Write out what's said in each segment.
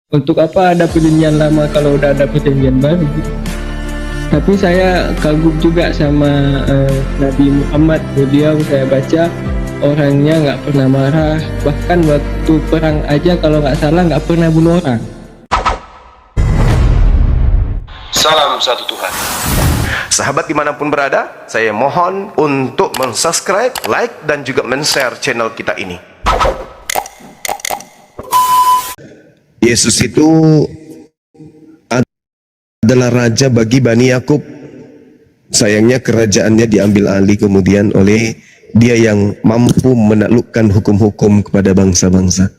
Untuk apa ada perjanjian lama kalau udah ada perjanjian baru gitu. Tapi saya kagum juga sama Nabi Muhammad. Beliau saya baca orangnya nggak pernah marah, bahkan waktu perang aja kalau nggak salah nggak pernah bunuh orang. Salam satu Tuhan. Sahabat dimanapun berada, saya mohon untuk subscribe, like, dan juga share channel kita ini. Yesus itu adalah raja bagi Bani Yakub. Sayangnya kerajaannya diambil alih kemudian oleh dia yang mampu menaklukkan hukum-hukum kepada bangsa-bangsa.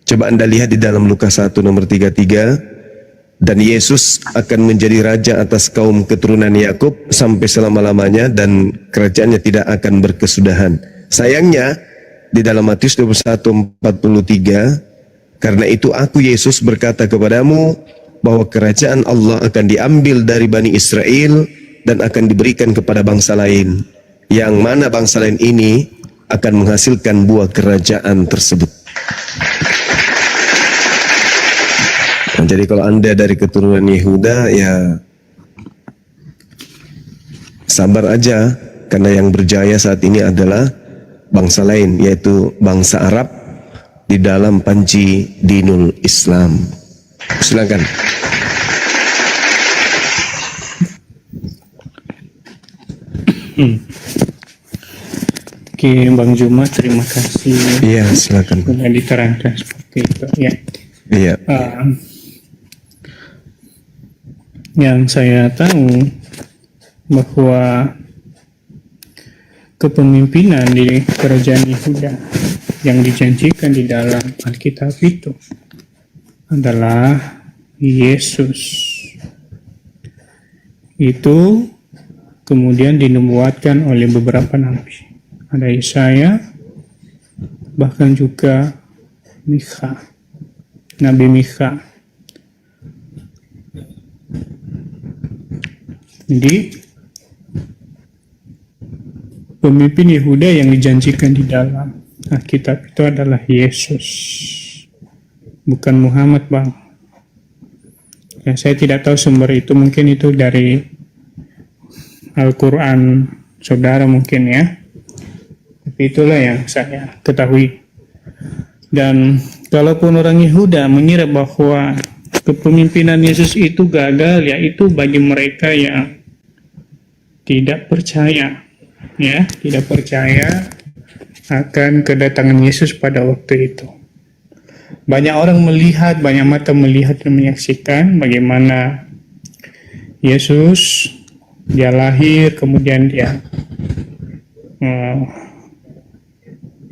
Coba Anda lihat di dalam Lukas 1 nomor 33. Dan Yesus akan menjadi raja atas kaum keturunan Yakub sampai selama-lamanya dan kerajaannya tidak akan berkesudahan. Sayangnya di dalam Matius 21:43, karena itu aku Yesus berkata kepadamu bahwa kerajaan Allah akan diambil dari Bani Israel dan akan diberikan kepada bangsa lain, yang mana bangsa lain ini akan menghasilkan buah kerajaan tersebut. Nah, jadi kalau Anda dari keturunan Yehuda, ya sabar aja, karena yang berjaya saat ini adalah bangsa lain, yaitu bangsa Arab di dalam panji dinul Islam. Silakan. Oke, Bang Juma, terima kasih. Iya, silakan. Sudah diterangkan seperti itu, ya. Iya. Yang saya tahu bahwa kepemimpinan di kerajaan Yehuda yang dijanjikan di dalam Alkitab itu adalah Yesus. Itu kemudian dinubuatkan oleh beberapa nabi. Ada Yesaya, bahkan juga Mikha, Nabi Mikha. Jadi pemimpin Yehuda yang dijanjikan di dalam Alkitab itu adalah Yesus, bukan Muhammad, Bang. Ya, saya tidak tahu sumber itu, mungkin itu dari Al-Quran saudara mungkin ya. Tapi itulah yang saya ketahui. Dan kalaupun orang Yehuda mengira bahwa kepemimpinan Yesus itu gagal, yaitu bagi mereka yang tidak percaya, ya, tidak percaya akan kedatangan Yesus pada waktu itu. Banyak orang melihat, banyak mata melihat dan menyaksikan bagaimana Yesus, dia lahir, kemudian dia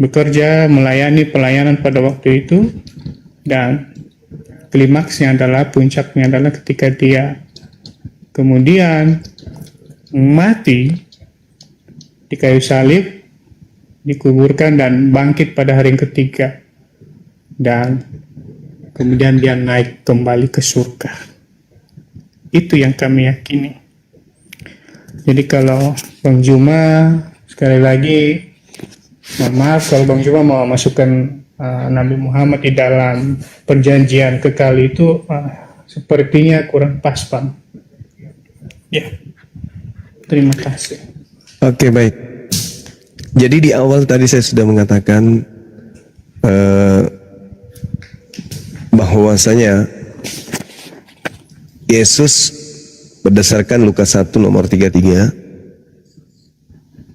bekerja, melayani pelayanan pada waktu itu, dan klimaksnya adalah, puncaknya adalah ketika dia kemudian mati di kayu salib, dikuburkan dan bangkit pada hari yang ketiga, dan kemudian dia naik kembali ke surga. Itu yang kami yakini. Jadi kalau Bang Juma, sekali lagi mohon maaf kalau Bang Juma mau masukkan Nabi Muhammad di dalam perjanjian kekal itu, sepertinya kurang pas, Bang. Ya, terima kasih. Oke, baik. Jadi di awal tadi saya sudah mengatakan bahwasanya Yesus berdasarkan Lukas 1 nomor 33,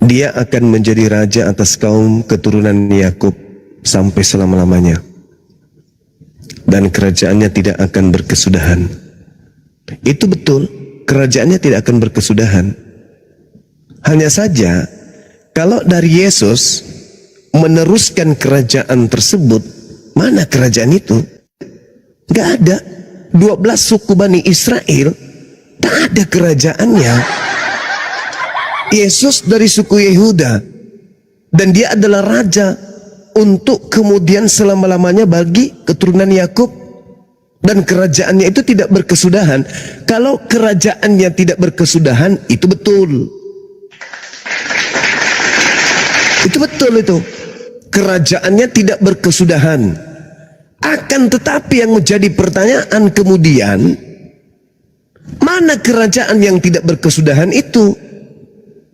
dia akan menjadi raja atas kaum keturunan Yakub sampai selama-lamanya, dan kerajaannya tidak akan berkesudahan. Itu betul, kerajaannya tidak akan berkesudahan. Hanya saja kalau dari Yesus meneruskan kerajaan tersebut, mana kerajaan itu? Gak ada. 12 suku Bani Israel, tak ada kerajaannya. Yesus dari suku Yehuda, dan dia adalah raja untuk kemudian selama-lamanya bagi keturunan Yakub, dan kerajaannya itu tidak berkesudahan. Kalau kerajaannya tidak berkesudahan, itu betul. Itu betul itu. Kerajaannya tidak berkesudahan. Akan tetapi yang menjadi pertanyaan kemudian, mana kerajaan yang tidak berkesudahan itu?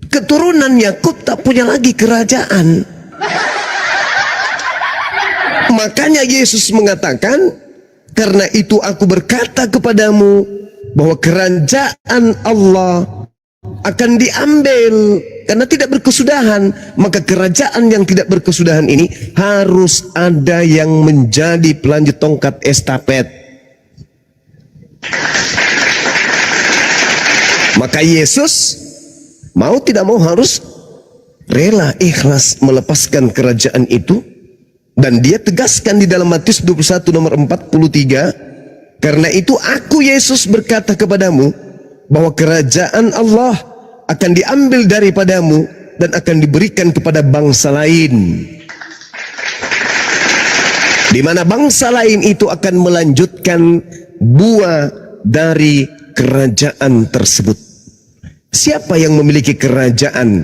Keturunan Yakub tak punya lagi kerajaan. Makanya Yesus mengatakan, karena itu aku berkata kepadamu bahwa kerajaan Allah akan diambil karena tidak berkesudahan. Maka kerajaan yang tidak berkesudahan ini harus ada yang menjadi pelanjut tongkat estafet. Maka Yesus mau tidak mau harus rela ikhlas melepaskan kerajaan itu. Dan dia tegaskan di dalam Matius 21 nomor 43, karena itu aku Yesus berkata kepadamu bahwa kerajaan Allah akan diambil daripadamu dan akan diberikan kepada bangsa lain, di mana bangsa lain itu akan melanjutkan buah dari kerajaan tersebut. Siapa yang memiliki kerajaan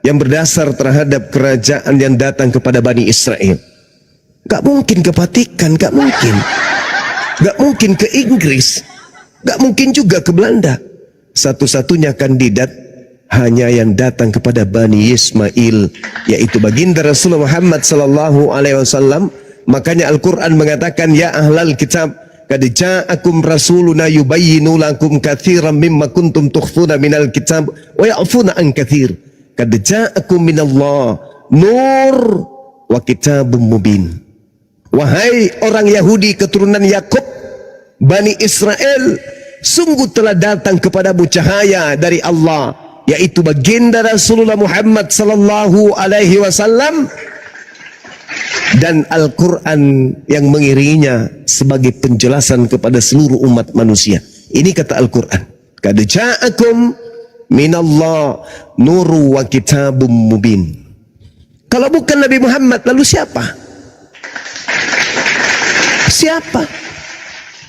yang berdasar terhadap kerajaan yang datang kepada Bani Israel? Gak mungkin ke Vatikan, gak mungkin. Gak mungkin ke Inggris, gak mungkin juga ke Belanda. Satu-satunya kandidat hanya yang datang kepada Bani Ismail, yaitu baginda Rasulullah Muhammad sallallahu alaihi wasallam. Makanya Al-Quran mengatakan, ya ahlal kitab, qad ja'akum rasuluna yubayyinu lakum katsiran mimma kuntum tukhfuna minal kitab wa ya'funa an katsir. Qad ja'akum minallah nur wa kitabum mubin. Wahai orang Yahudi keturunan Yakub, Bani Israel, sungguh telah datang kepadamu cahaya dari Allah, yaitu baginda Rasulullah Muhammad sallallahu alaihi wasallam, dan Al-Quran yang mengiringinya sebagai penjelasan kepada seluruh umat manusia. Ini kata Al-Quran, qad ja'akum minallah nuru wa kitabum mubin. Kalau bukan Nabi Muhammad, lalu siapa? Siapa?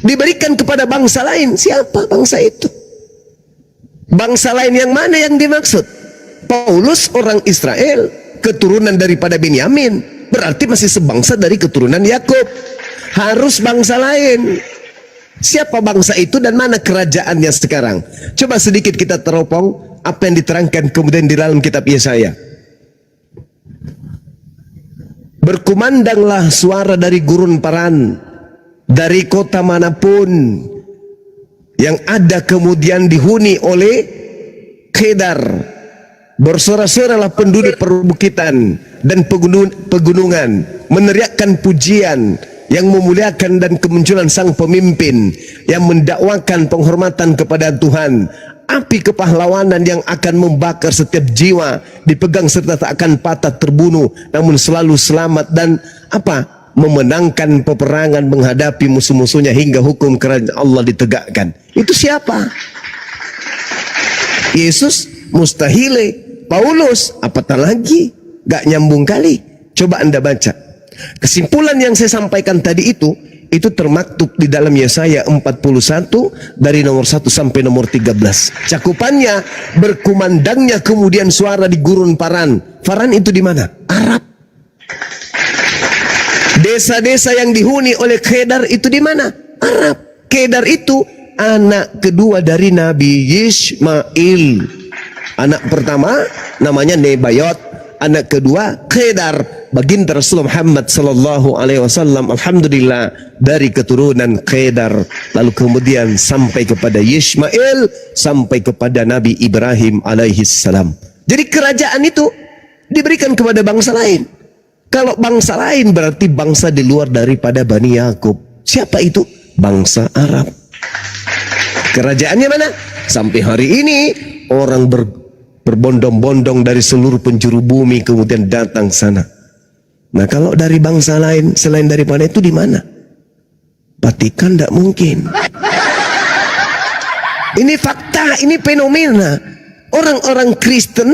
Diberikan kepada bangsa lain. Siapa bangsa itu? Bangsa lain yang mana yang dimaksud? Paulus orang Israel, keturunan daripada Benyamin, berarti masih sebangsa dari keturunan Yakub. Harus bangsa lain. Siapa bangsa itu dan mana kerajaannya sekarang? Coba sedikit kita teropong apa yang diterangkan kemudian di dalam kitab Yesaya. Berkumandanglah suara dari gurun Paran, dari kota manapun yang ada kemudian dihuni oleh Kedar. Bersorak-soraklah penduduk perbukitan dan pegunungan, meneriakkan pujian yang memuliakan dan kemunculan sang pemimpin yang mendakwakan penghormatan kepada Tuhan. Api kepahlawanan yang akan membakar setiap jiwa, dipegang serta tak akan patah terbunuh, namun selalu selamat dan memenangkan peperangan menghadapi musuh-musuhnya hingga hukum kerajaan Allah ditegakkan. Itu siapa? Yesus? Mustahile. Paulus? Apatah lagi? Gak nyambung kali. Coba Anda baca. Kesimpulan yang saya sampaikan tadi itu termaktub di dalam Yesaya 41 dari nomor 1 sampai nomor 13. Cakupannya, berkumandangnya kemudian suara di gurun Paran. Paran itu di mana? Arab. Desa-desa yang dihuni oleh Kedar itu di mana? Arab. Kedar itu anak kedua dari Nabi Ismail. Anak pertama namanya Nebayot, anak kedua Kedar. Baginda Rasulullah Muhammad sallallahu alaihi wasallam alhamdulillah dari keturunan Kedar, lalu kemudian sampai kepada Ismail, sampai kepada Nabi Ibrahim alaihi salam. Jadi kerajaan itu diberikan kepada bangsa lain. Kalau bangsa lain berarti bangsa di luar daripada Bani Yakub. Siapa itu? Bangsa Arab. Kerajaannya mana? Sampai hari ini orang berbondong-bondong dari seluruh penjuru bumi kemudian datang sana. Nah, kalau dari bangsa lain selain daripada itu di mana? Vatikan tidak mungkin. Ini fakta, ini fenomena. Orang-orang Kristen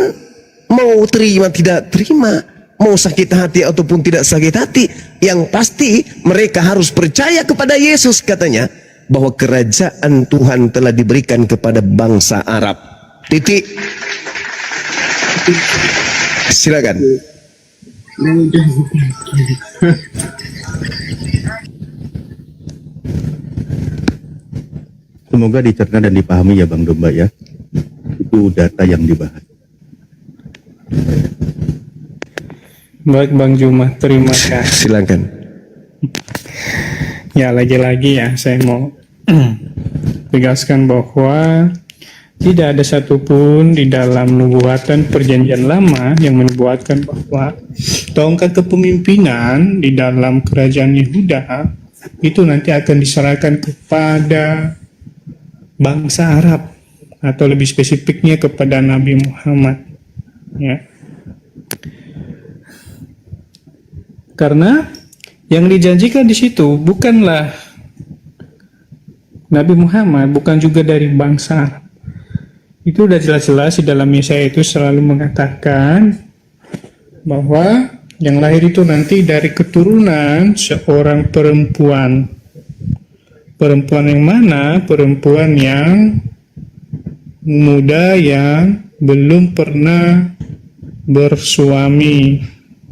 mau terima tidak terima, mau sakit hati ataupun tidak sakit hati, yang pasti mereka harus percaya kepada Yesus, katanya, bahwa kerajaan Tuhan telah diberikan kepada bangsa Arab. Titik. Silakan. Semoga dicerna dan dipahami ya Bang Domba ya. Itu data yang dibahas. Baik Bang Juma, terima kasih. Silakan. Ya, lagi-lagi ya saya mau tegaskan bahwa tidak ada satupun di dalam nubuatan perjanjian lama yang menubuatkan bahwa tongkat kepemimpinan di dalam kerajaan Yehuda itu nanti akan diserahkan kepada bangsa Arab, atau lebih spesifiknya kepada Nabi Muhammad. Ya. Karena yang dijanjikan di situ bukanlah Nabi Muhammad, bukan juga dari bangsa Arab. Itu sudah jelas-jelas di dalam Yesaya itu selalu mengatakan bahwa yang lahir itu nanti dari keturunan seorang perempuan. Perempuan yang mana? Perempuan yang muda yang belum pernah bersuami.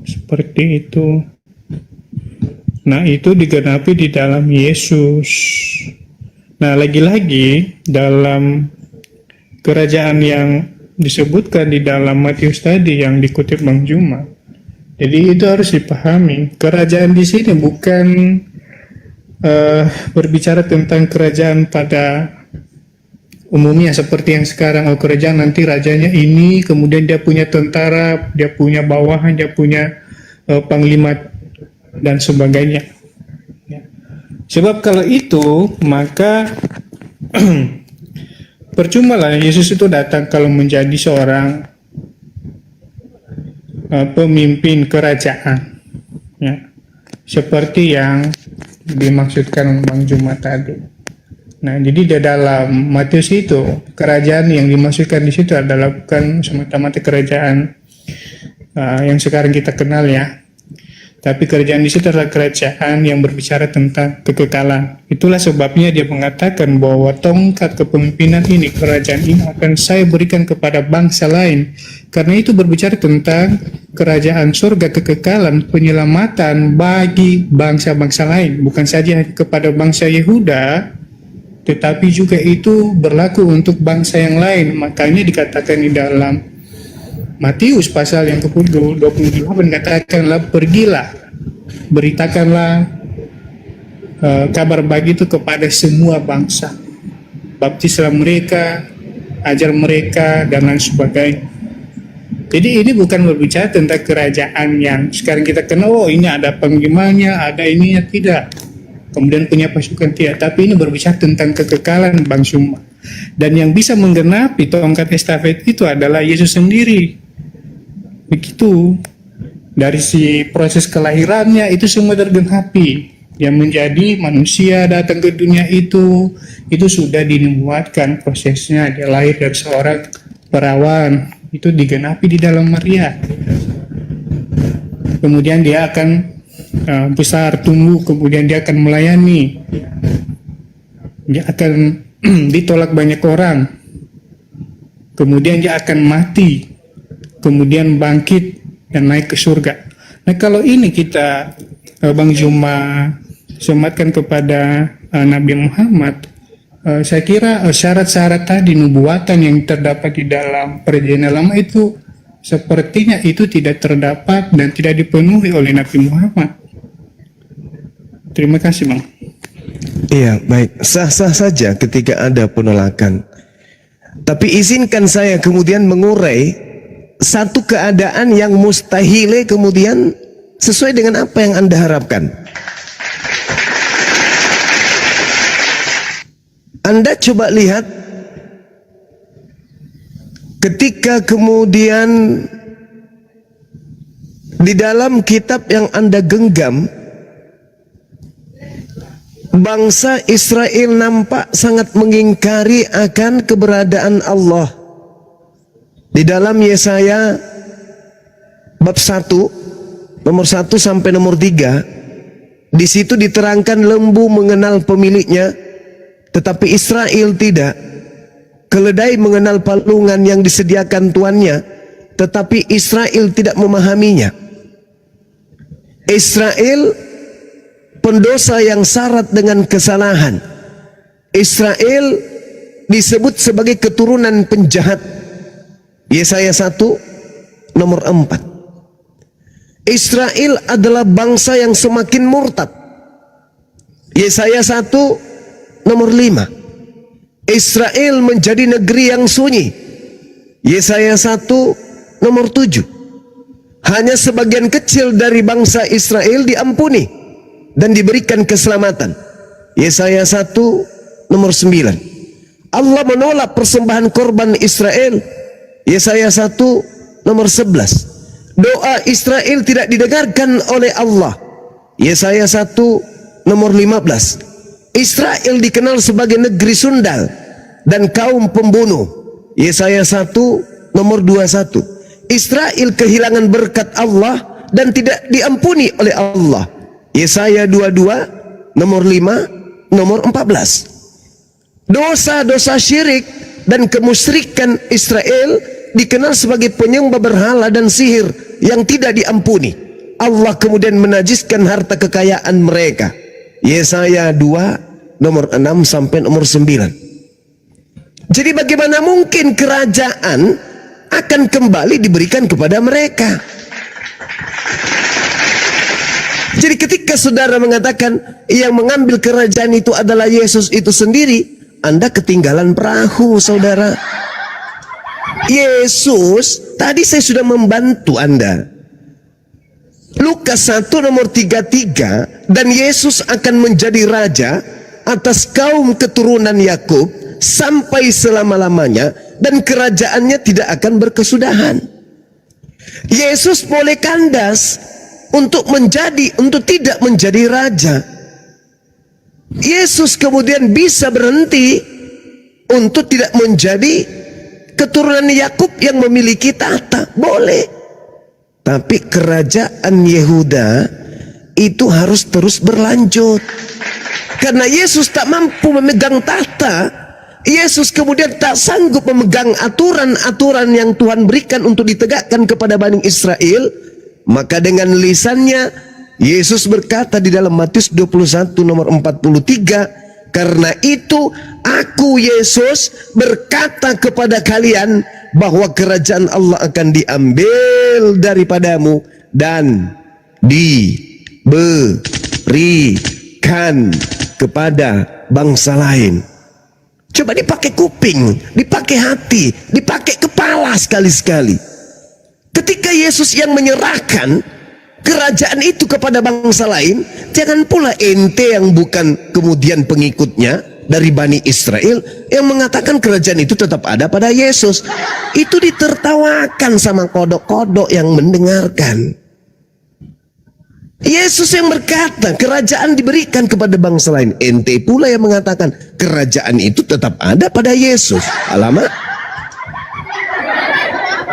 Seperti itu. Nah, itu digenapi di dalam Yesus. Nah, lagi-lagi dalam kerajaan yang disebutkan di dalam Matius tadi yang dikutip Bang Juma. Jadi itu harus dipahami. Kerajaan di sini bukan berbicara tentang kerajaan pada umumnya seperti yang sekarang. Oh, kerajaan nanti rajanya ini, kemudian dia punya tentara, dia punya bawahan, dia punya panglima dan sebagainya. Ya. Sebab kalau itu maka percuma lah Yesus itu datang kalau menjadi seorang pemimpin kerajaan, ya, seperti yang dimaksudkan Bang Juma tadi. Nah, jadi di dalam Matius itu kerajaan yang dimaksudkan di situ adalah bukan semata-mata kerajaan yang sekarang kita kenal ya, tapi kerajaan di situ adalah kerajaan yang berbicara tentang kekekalan. Itulah sebabnya dia mengatakan bahwa tongkat kepemimpinan ini, kerajaan ini akan saya berikan kepada bangsa lain. Karena itu berbicara tentang kerajaan surga, kekekalan, penyelamatan bagi bangsa-bangsa lain. Bukan saja kepada bangsa Yehuda, tetapi juga itu berlaku untuk bangsa yang lain. Makanya dikatakan di dalam Matius pasal yang ke-28 katakanlah, pergilah, beritakanlah kabar baik itu kepada semua bangsa. Baptislah mereka, ajar mereka, dan lain sebagainya. Jadi ini bukan berbicara tentang kerajaan yang sekarang kita kenal, oh ini ada pengimanya, ada ininya, tidak. Kemudian punya pasukan, tidak. Tapi ini berbicara tentang kekekalan Bang Juma. Dan yang bisa menggenapi tongkat estafet itu adalah Yesus sendiri. Begitu. Dari si proses kelahirannya itu semua tergenapi. Yang menjadi manusia datang ke dunia itu sudah dinubuatkan prosesnya. Dia lahir dari seorang perawan. Itu digenapi di dalam Maria. Kemudian dia akan besar, tumbuh, kemudian dia akan melayani. Dia akan ditolak banyak orang. Kemudian dia akan mati. Kemudian bangkit dan naik ke surga. Nah, kalau ini kita Bang Juma sematkan kepada Nabi Muhammad, saya kira syarat-syarat tadi nubuatan yang terdapat di dalam perjanjian lama itu sepertinya itu tidak terdapat dan tidak dipenuhi oleh Nabi Muhammad. Terima kasih Bang. Iya, baik. Sah-sah saja ketika ada penolakan. Tapi izinkan saya kemudian mengurai satu keadaan yang mustahil kemudian sesuai dengan apa yang Anda harapkan. Anda coba lihat ketika kemudian di dalam kitab yang Anda genggam, bangsa Israel nampak sangat mengingkari akan keberadaan Allah. Di dalam Yesaya bab 1 nomor 1 sampai nomor 3, di situ diterangkan lembu mengenal pemiliknya, tetapi Israel tidak. Keledai mengenal palungan yang disediakan tuannya, tetapi Israel tidak memahaminya. Israel pendosa yang syarat dengan kesalahan. Israel disebut sebagai keturunan penjahat. Yesaya 1 nomor 4. Israel adalah bangsa yang semakin murtad. Yesaya 1 nomor 5. Israel menjadi negeri yang sunyi. Yesaya 1 nomor 7. Hanya sebagian kecil dari bangsa Israel diampuni dan diberikan keselamatan. Yesaya 1 nomor 9. Allah menolak persembahan korban Israel. Yesaya 1 nomor 11. Doa Israel tidak didengarkan oleh Allah. Yesaya 1 nomor 15. Israel dikenal sebagai negeri sundal dan kaum pembunuh. Yesaya 1 nomor 21. Israel kehilangan berkat Allah dan tidak diampuni oleh Allah. Yesaya 22 nomor 5 nomor 14. Dosa-dosa syirik dan kemusyrikan Israel dikenal sebagai penyembah berhala dan sihir yang tidak diampuni. Allah kemudian menajiskan harta kekayaan mereka. Yesaya 2 nomor 6 sampai nomor 9. Jadi bagaimana mungkin kerajaan akan kembali diberikan kepada mereka? Jadi ketika saudara mengatakan yang mengambil kerajaan itu adalah Yesus itu sendiri, Anda ketinggalan perahu, saudara. Yesus, tadi saya sudah membantu Anda. Lukas 1 nomor 33, dan Yesus akan menjadi raja atas kaum keturunan Yakub sampai selama-lamanya, dan kerajaannya tidak akan berkesudahan. Yesus boleh kandas untuk tidak menjadi raja. Yesus kemudian bisa berhenti untuk tidak menjadi keturunan Yakub yang memiliki tahta, boleh. Tapi kerajaan Yehuda itu harus terus berlanjut. Karena Yesus tak mampu memegang tahta, Yesus kemudian tak sanggup memegang aturan-aturan yang Tuhan berikan untuk ditegakkan kepada Bani Israel. Maka dengan lisannya Yesus berkata di dalam Matius 21 nomor 43, karena itu aku Yesus berkata kepada kalian bahwa kerajaan Allah akan diambil daripadamu dan diberikan kepada bangsa lain. Coba dipakai kuping, dipakai hati, dipakai kepala sekali-sekali. Ketika Yesus yang menyerahkan kerajaan itu kepada bangsa lain, jangan pula ente yang bukan kemudian pengikutnya dari Bani Israel yang mengatakan kerajaan itu tetap ada pada Yesus. Itu ditertawakan sama kodok-kodok yang mendengarkan. Yesus yang berkata kerajaan diberikan kepada bangsa lain, ente pula yang mengatakan kerajaan itu tetap ada pada Yesus. Alamak.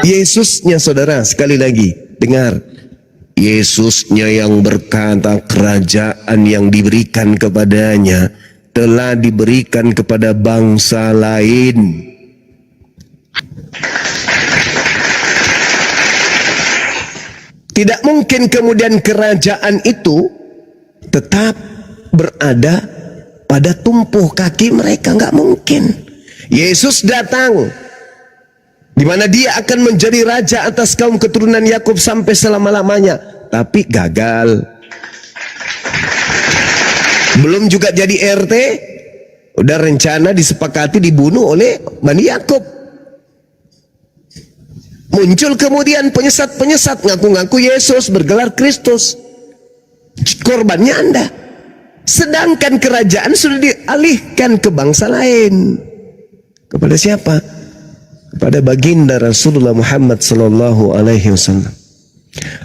Yesusnya, saudara, sekali lagi dengar, Yesusnya yang berkata kerajaan yang diberikan kepadanya telah diberikan kepada bangsa lain. Tidak mungkin kemudian kerajaan itu tetap berada pada tumpuh kaki mereka, nggak mungkin. Yesus datang di mana dia akan menjadi raja atas kaum keturunan Yakub sampai selama-lamanya, tapi gagal. Belum juga jadi RT, udah rencana disepakati dibunuh oleh Bani Yakub. Muncul kemudian penyesat-penyesat ngaku-ngaku Yesus, bergelar Kristus. Korbannya Anda. Sedangkan kerajaan sudah dialihkan ke bangsa lain. Kepada siapa? Kepada baginda Rasulullah Muhammad sallallahu alaihi wasallam.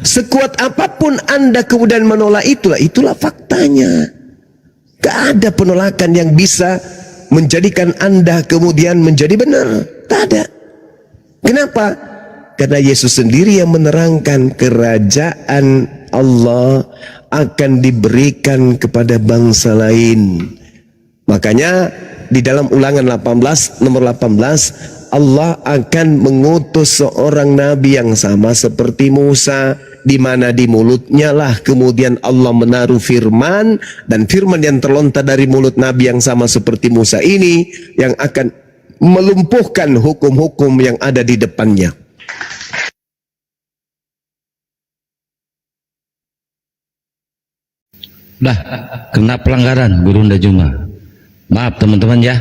Sekuat apapun Anda kemudian menolak itulah faktanya. Gak ada penolakan yang bisa menjadikan Anda kemudian menjadi benar. Tak ada. Kenapa? Karena Yesus sendiri yang menerangkan kerajaan Allah akan diberikan kepada bangsa lain. Makanya di dalam Ulangan 18 nomor 18, Allah akan mengutus seorang nabi yang sama seperti Musa, di mana di mulutnya lah kemudian Allah menaruh firman, dan firman yang terlontar dari mulut nabi yang sama seperti Musa ini yang akan melumpuhkan hukum-hukum yang ada di depannya. Dah kena pelanggaran Gurunda Juma. Maaf teman-teman ya.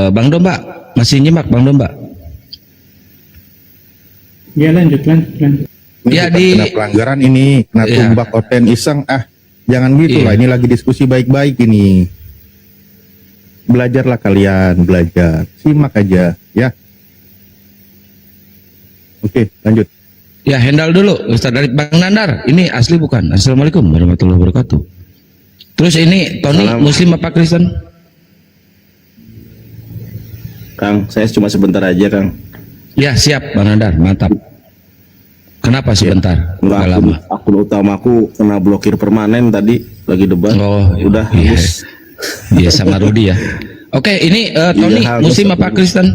Bang Domba masih nyimak Bang Domba. Ya lanjut. Ini Ya, bukan di- kena pelanggaran ini, kena Ya. tumbak oten iseng. Jangan gitu Iya. lah. Ini lagi diskusi baik-baik ini. Belajarlah kalian, belajar. Simak aja, ya. Oke, lanjut. Ya handal dulu Ustaz dari Bang Nandar. Ini asli bukan? Assalamualaikum warahmatullahi wabarakatuh. Terus ini Tony Muslim apa Kristen? Kang, saya cuma sebentar aja, Kang. Ya siap Bang Nandar, mantap. Kenapa sebentar? Enggak, Nggak lama. akun utamaku kena blokir permanen tadi lagi debat. Oh, udah iya. habis. Iya sama Rudi ya. Oke, ini Tony Iya, harus. Muslim apa Kristen?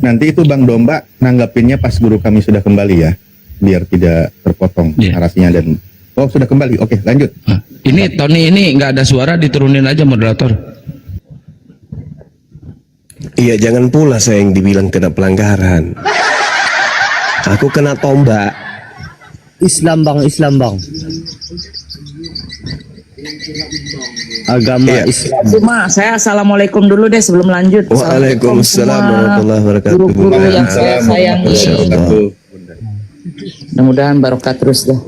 Nanti itu Bang Domba nanggapinnya pas guru kami sudah kembali ya, biar tidak terpotong Iya. narasinya dan sudah kembali. Oke, lanjut. Ini Tony ini nggak ada suara, diturunin aja moderator. Iya, jangan pula saya yang dibilang kena pelanggaran. Aku kena tombak. Islam bang. Agama Iya. Islam. Cuma saya assalamualaikum dulu deh sebelum lanjut. Waalaikumsalam warahmatullahi wabarakatuh. Guru-guru yang saya sayangi. Masya Allah. Mudah-mudahan barokah terus deh.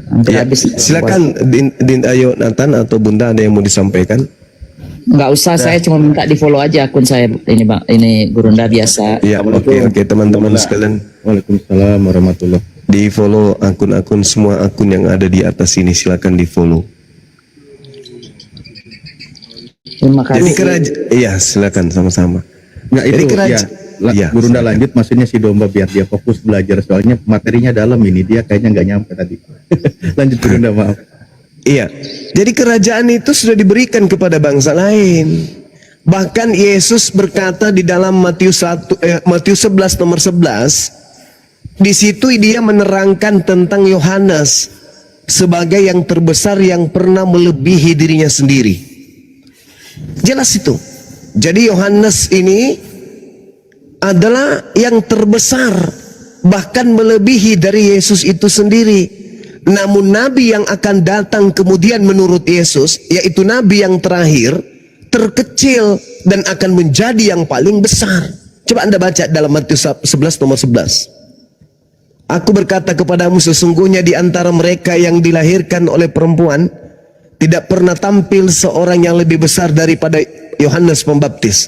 Hampir Ya, habis. silakan Din Ayo Nathan atau Bunda ada yang mau disampaikan? Nggak usah, saya cuma minta di follow aja akun saya ini bang. Ini Gurunda biasa. Ya, oke teman-teman sekalian, Waalaikumsalam warahmatullahi. di follow akun-akun, semua akun yang ada di atas ini silakan di follow. Terima Jadi kasih. iya silakan sama-sama. Nggak Jadi itu ya. Iya, Gurunda silakan. lanjut, maksudnya si Domba biar dia fokus belajar, soalnya materinya dalam ini, dia kayaknya nggak nyampe tadi. Lanjut Gurunda, maaf. Iya. Jadi kerajaan itu sudah diberikan kepada bangsa lain. Bahkan Yesus berkata di dalam Matius 11 nomor 11, di situ dia menerangkan tentang Yohanes sebagai yang terbesar yang pernah melebihi dirinya sendiri. Jelas itu. Jadi Yohanes ini adalah yang terbesar, bahkan melebihi dari Yesus itu sendiri. Namun nabi yang akan datang kemudian menurut Yesus, yaitu nabi yang terakhir, terkecil dan akan menjadi yang paling besar. Coba Anda baca dalam Matius 11 nomor 11. Aku berkata kepadamu, sesungguhnya di antara mereka yang dilahirkan oleh perempuan tidak pernah tampil seorang yang lebih besar daripada Yohanes Pembaptis.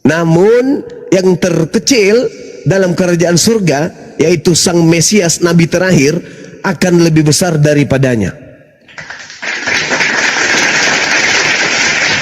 Namun yang terkecil dalam kerajaan surga, yaitu sang Mesias, nabi terakhir, akan lebih besar daripadanya.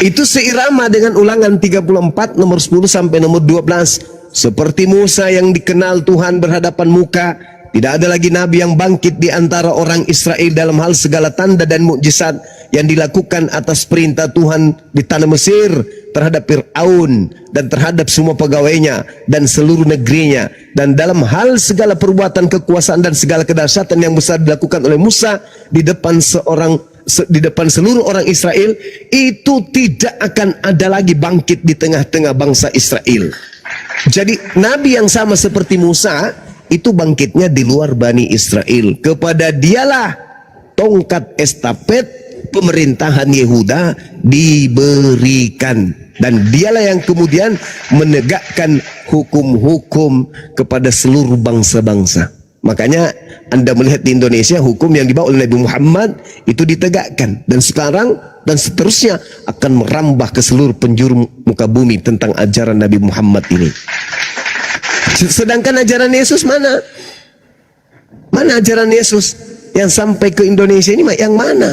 Itu seirama dengan Ulangan 34 nomor 10 sampai nomor 12. Seperti Musa yang dikenal Tuhan berhadapan muka, tidak ada lagi nabi yang bangkit di antara orang Israel dalam hal segala tanda dan mukjizat yang dilakukan atas perintah Tuhan di tanah Mesir terhadap Fir'aun dan terhadap semua pegawainya dan seluruh negerinya, dan dalam hal segala perbuatan kekuasaan dan segala kedahsyatan yang besar dilakukan oleh Musa di depan seluruh orang Israel. Itu tidak akan ada lagi bangkit di tengah-tengah bangsa Israel. Jadi nabi yang sama seperti Musa itu bangkitnya di luar Bani Israel. Kepada dialah tongkat estafet pemerintahan Yehuda diberikan, dan dialah yang kemudian menegakkan hukum-hukum kepada seluruh bangsa-bangsa. Makanya Anda melihat di Indonesia hukum yang dibawa oleh Nabi Muhammad itu ditegakkan, dan sekarang dan seterusnya akan merambah ke seluruh penjuru muka bumi tentang ajaran Nabi Muhammad ini. Sedangkan ajaran Yesus mana? Mana ajaran Yesus yang sampai ke Indonesia ini? Yang mana?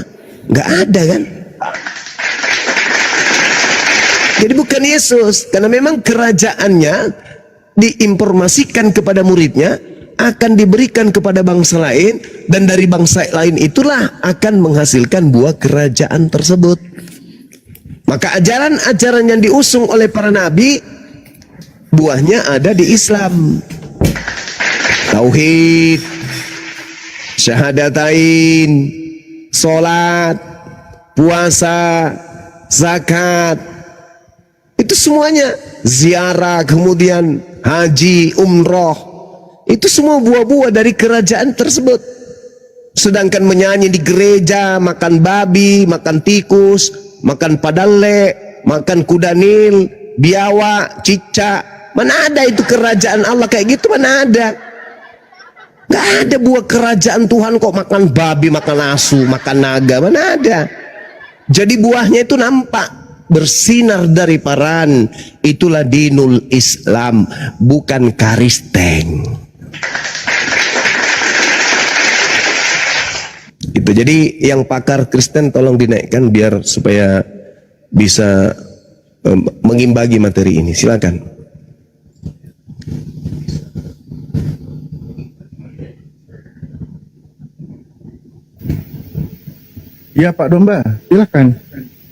Nggak ada kan? Jadi bukan Yesus, karena memang kerajaannya diinformasikan kepada muridnya, akan diberikan kepada bangsa lain, dan dari bangsa lain itulah akan menghasilkan buah kerajaan tersebut. Maka ajaran-ajaran yang diusung oleh para nabi, buahnya ada di Islam. Tauhid, syahadatain, sholat, puasa, zakat, itu semuanya, ziarah, kemudian haji, umroh, itu semua buah-buah dari kerajaan tersebut. Sedangkan menyanyi di gereja, makan babi, makan tikus, makan padale, makan kuda nil, biawak, cicak, mana ada itu kerajaan Allah kayak gitu, mana ada. Gak ada buah kerajaan Tuhan kok makan babi, makan asu, makan naga, mana ada. Jadi buahnya itu nampak, bersinar dari paran. Itulah dinul Islam, bukan karisteng. Itu jadi yang pakar Kristen tolong dinaikkan biar supaya bisa mengimbangi materi ini. Silakan. Ya Pak Domba, silakan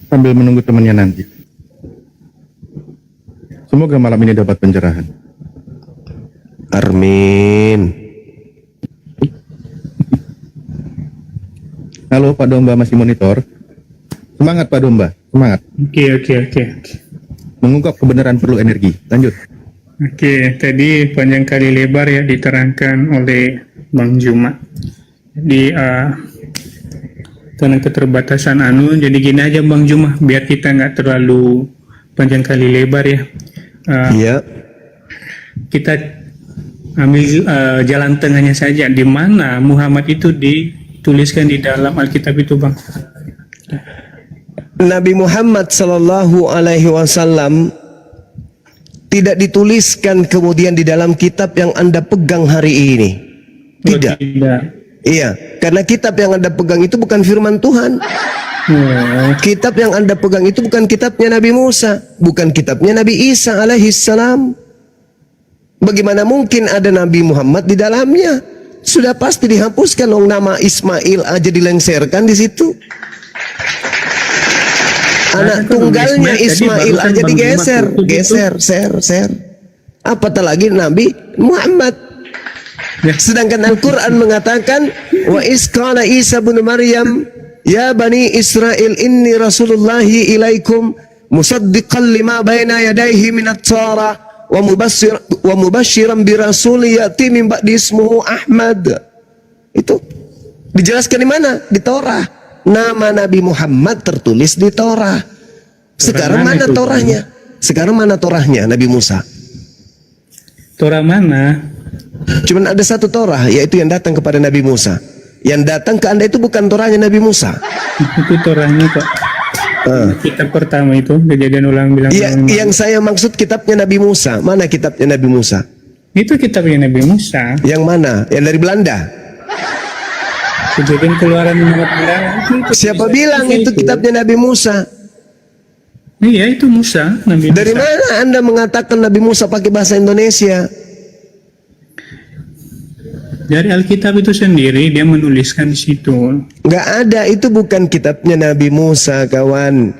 sambil menunggu temannya nanti. Semoga malam ini dapat pencerahan. Amin. Halo Pak Domba, masih monitor? Semangat Pak Domba, semangat. Oke. Mengungkap kebenaran perlu energi. Lanjut. Oke, tadi panjang kali lebar ya diterangkan oleh Bang Juma. Jadi karena keterbatasan jadi gini aja Bang Juma, biar kita nggak terlalu panjang kali lebar ya. Iya. Kita ambil jalan tengahnya saja, di mana Muhammad itu dituliskan di dalam Alkitab itu Bang. Nabi Muhammad sallallahu alaihi wasallam tidak dituliskan kemudian di dalam kitab yang Anda pegang hari ini. Tidak. Tidak. Iya, karena kitab yang Anda pegang itu bukan firman Tuhan. Kitab yang Anda pegang itu bukan kitabnya Nabi Musa, bukan kitabnya Nabi Isa alaihissalam. Bagaimana mungkin ada Nabi Muhammad di dalamnya? Sudah pasti dihapuskan, nama Ismail aja dilengserkan di situ. Anak tunggalnya Ismail aja digeser, ser. Apatah lagi Nabi Muhammad. Sedangkan Al-Quran mengatakan, wa isqala Isa bin Maryam, ya bani Israel inni rasulullahi ilaikum musaddiqan lima baina yadayhi minat Torah wa mubashiran bi rasul ya'ti min ba'di ismuhu Ahmad. Itu dijelaskan di mana? Di Torah. Nama Nabi Muhammad tertulis di Torah. Sekarang mana Torahnya? Sekarang mana Torahnya Nabi Musa? Torah mana? Cuman ada satu Torah, yaitu yang datang kepada Nabi Musa. Yang datang ke Anda itu bukan Torahnya Nabi Musa. Itu Torahnya Pak. Kitab pertama itu, Kejadian Ulang bilang. Yang saya maksud kitabnya Nabi Musa. Mana kitabnya Nabi Musa? Itu kitabnya Nabi Musa. Yang mana? Yang dari Belanda? Kejadian Keluaran 15. Siapa bilang itu kitabnya Nabi Musa? Iya, itu Musa. Nabi Dari Musa. mana Anda mengatakan Nabi Musa pakai bahasa Indonesia? Dari Alkitab itu sendiri dia menuliskan di situ. Nggak ada, itu bukan kitabnya Nabi Musa, kawan.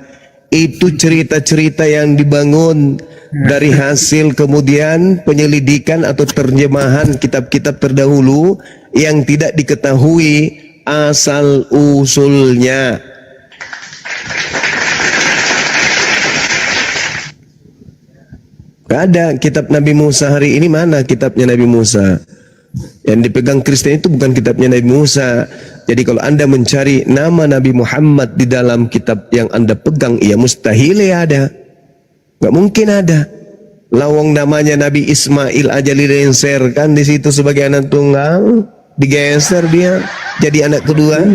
Itu cerita-cerita yang dibangun dari hasil kemudian penyelidikan atau terjemahan kitab-kitab terdahulu yang tidak diketahui asal usulnya. Nggak ada kitab Nabi Musa hari ini. Mana kitabnya Nabi Musa? Yang dipegang Kristen itu bukan kitabnya Nabi Musa. Jadi kalau Anda mencari nama Nabi Muhammad di dalam kitab yang Anda pegang, ya mustahil ya ada. Gak mungkin ada. Lawang namanya Nabi Ismail aja dilenserkan di situ sebagai anak tunggal, digeser dia jadi anak kedua.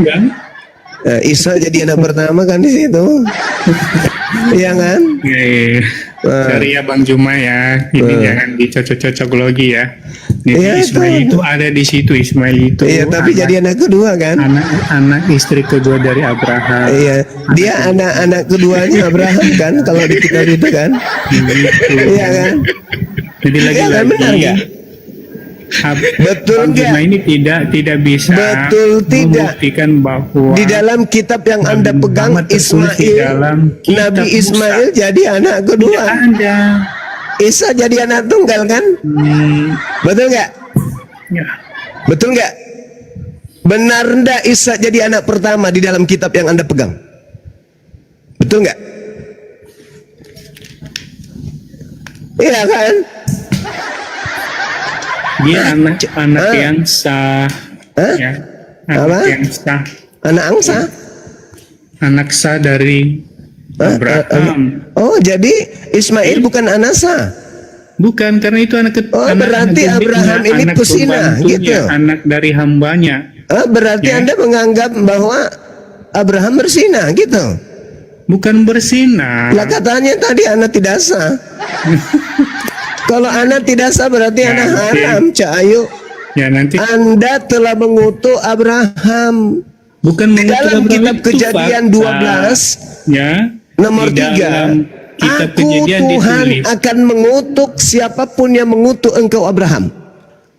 Isa jadi anak pertama kan di situ. Iya kan? Sorry ya Bang Juma ya, ini jangan dicocok-cocok logi ya. Jadi Ya, Ismail itu ada di situ, Ismail itu. Iya, tapi jadi anak kedua kan? Anak istri kedua dari Abraham. Iya, dia anak keduanya Abraham kan? Kalau di kitab itu kan? Iya kan? Jadi Iya kan, benar nggak? Betul Bang Juma nggak? ini tidak bisa Betul tidak? membuktikan bahwa Di dalam kitab yang Anda Nabi pegang Muhammad tertulis di Ismail, dalam kitab Nabi Musa. Ismail jadi anak kedua. Tidak ada. Isa jadi anak tunggal kan? Betul nggak? Ya. Betul nggak? Benar ndak Isa jadi anak pertama di dalam kitab yang Anda pegang? Betul nggak? Iya kan? Dia anak yang sah. Hah? Ya, Apa? anak yang sah. Anak angsa. Anak sah dari Abraham. Oh, jadi Ismail bukan anak sah. Bukan, karena itu anak berarti anak Abraham ini anak pesina, pembantunya, gitu. anak dari hambanya. Berarti Ya. Anda menganggap bahwa Abraham berzina gitu. Bukan bersinar. Lah katanya tadi anak tidak sah. Kalau anak tidak sah berarti Ya, anak oke. haram, Cak Ayu. Ya nanti Anda telah mengutuk Abraham. bukan Di dalam mengutuk kitab Abraham, itu Kejadian fakta. 12 Ya. nomor Di 3. dalam kitab Aku Kejadian Tuhan ditulis. akan mengutuk siapapun yang mengutuk engkau Abraham.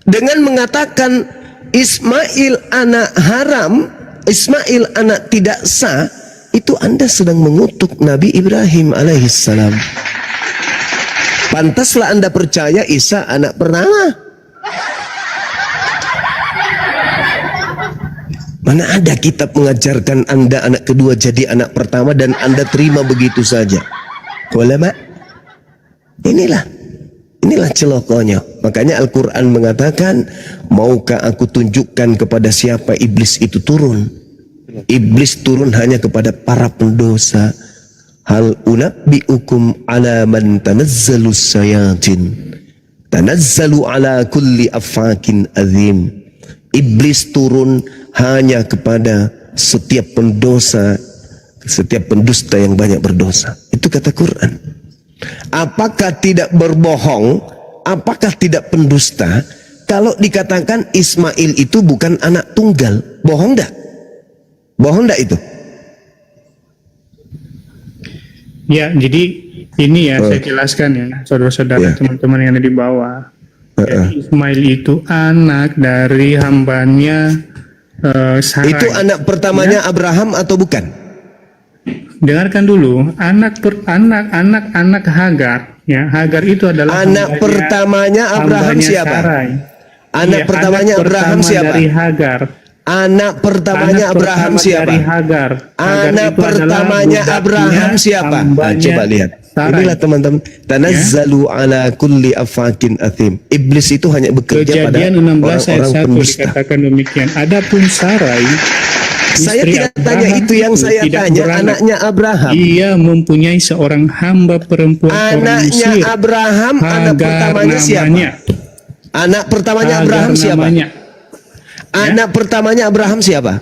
Dengan mengatakan Ismail anak haram, Ismail anak tidak sah, itu Anda sedang mengutuk Nabi Ibrahim alaihissalam. Pantaslah Anda percaya Isa anak pertama. Mana ada kitab mengajarkan Anda anak kedua jadi anak pertama dan Anda terima begitu saja. Ulama, inilah celokonya. Makanya Al-Quran mengatakan, maukah aku tunjukkan kepada siapa iblis itu turun? Iblis turun hanya kepada para pendosa. Hal unabbi'ukum ala man tanazzalu sayatin. Tanazzalu ala kulli afakin azim. Iblis turun hanya kepada setiap pendosa, setiap pendusta yang banyak berdosa. Itu kata Quran. Apakah tidak berbohong? Apakah tidak pendusta? Kalau dikatakan Ismail itu bukan anak tunggal, bohong enggak? Bohong enggak itu? Ya, jadi ini ya saya jelaskan ya, saudara-saudara, Ya. teman-teman yang ada di bawah. Jadi Ismail itu anak dari hambanya Sarai. Itu anak pertamanya Abraham atau bukan? Dengarkan dulu, anak Hagar, ya. Hagar itu adalah Anak pertamanya Abraham hambanya siapa? Sarai. Anak Iya, pertamanya anak Abraham pertama siapa? Dari Hagar. Anak pertamanya Anak Abraham pertama siapa? Dari Hagar. Hagar Anak itu adalah pertamanya budaknya Abraham siapa? Nah, hambanya coba lihat. Sarai. Inilah teman-teman. Tanazzalu ala kulli afakin athim. Iblis itu hanya bekerja pada Kejadian 16 ayat orang-orang 1 pendusta. dikatakan demikian. Adapun Sarai, Saya istri tidak Abraham tanya itu, yang saya tidak tanya beranak. anaknya Abraham. Ia mempunyai seorang hamba perempuan orang Anaknya Mesir. Abraham, anak Hagar pertamanya siapa? namanya. Anak pertamanya Hagar Abraham siapa? namanya. Anak pertamanya Abraham siapa?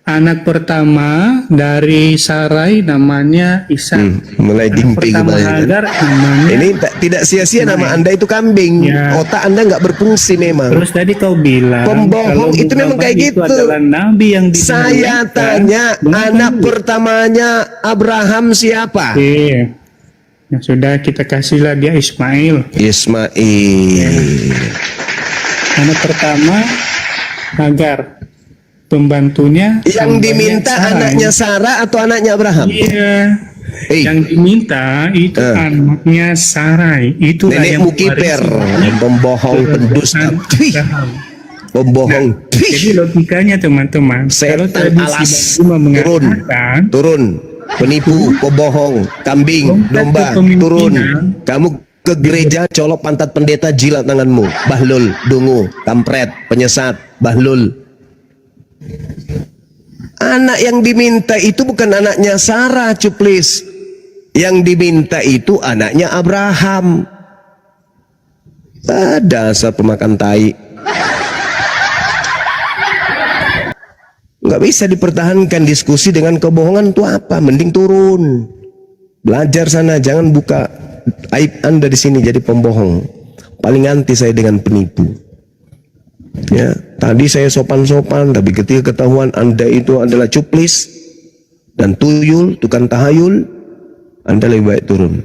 Anak pertama dari Sarai namanya Ishak. Mulai dimpi Pertama kembali. Hagar namanya. Ini tidak sia-sia nama Anda itu kambing. Ya. Otak Anda nggak berfungsi memang. Terus tadi kau bilang Pembohong kalau itu memang kayak Muhammad itu gitu. adalah nabi yang Saya dimuliakan. tanya, Dengarkan anak dulu. pertamanya Abraham siapa? Oke. Ya sudah, kita kasihlah dia Ismail. Ismail. Anak pertama Hagar. Pembantunya Yang hambanya diminta Sarai. anaknya Sarah atau anaknya Abraham? Iya. Eh. Yang diminta itu anaknya Sarai. Itulah Nenek yang Mukiper, mewarisi pembohong, pendusta, Twih. Abraham. Pembohong. Twih. Jadi logikanya teman-teman, kalau Setan tadi alas, si Bima mengatakan turun, penipu, pembohong, kambing, domba, turun. Kamu ke gereja, colok pantat pendeta, jilat tanganmu. Bahlul, dungu, kampret, penyesat, bahlul. Anak yang diminta itu bukan anaknya Sarah, cuplis. Yang diminta itu anaknya Abraham. Dasar pemakan tai. Nggak bisa dipertahankan diskusi dengan kebohongan itu apa? Mending turun, belajar sana, jangan buka aib Anda di sini jadi pembohong. Paling anti saya dengan penipu. Ya, tadi saya sopan-sopan, tapi ketika ketahuan Anda itu adalah cuplis dan tuyul, tukang tahayul, Anda lebih baik turun.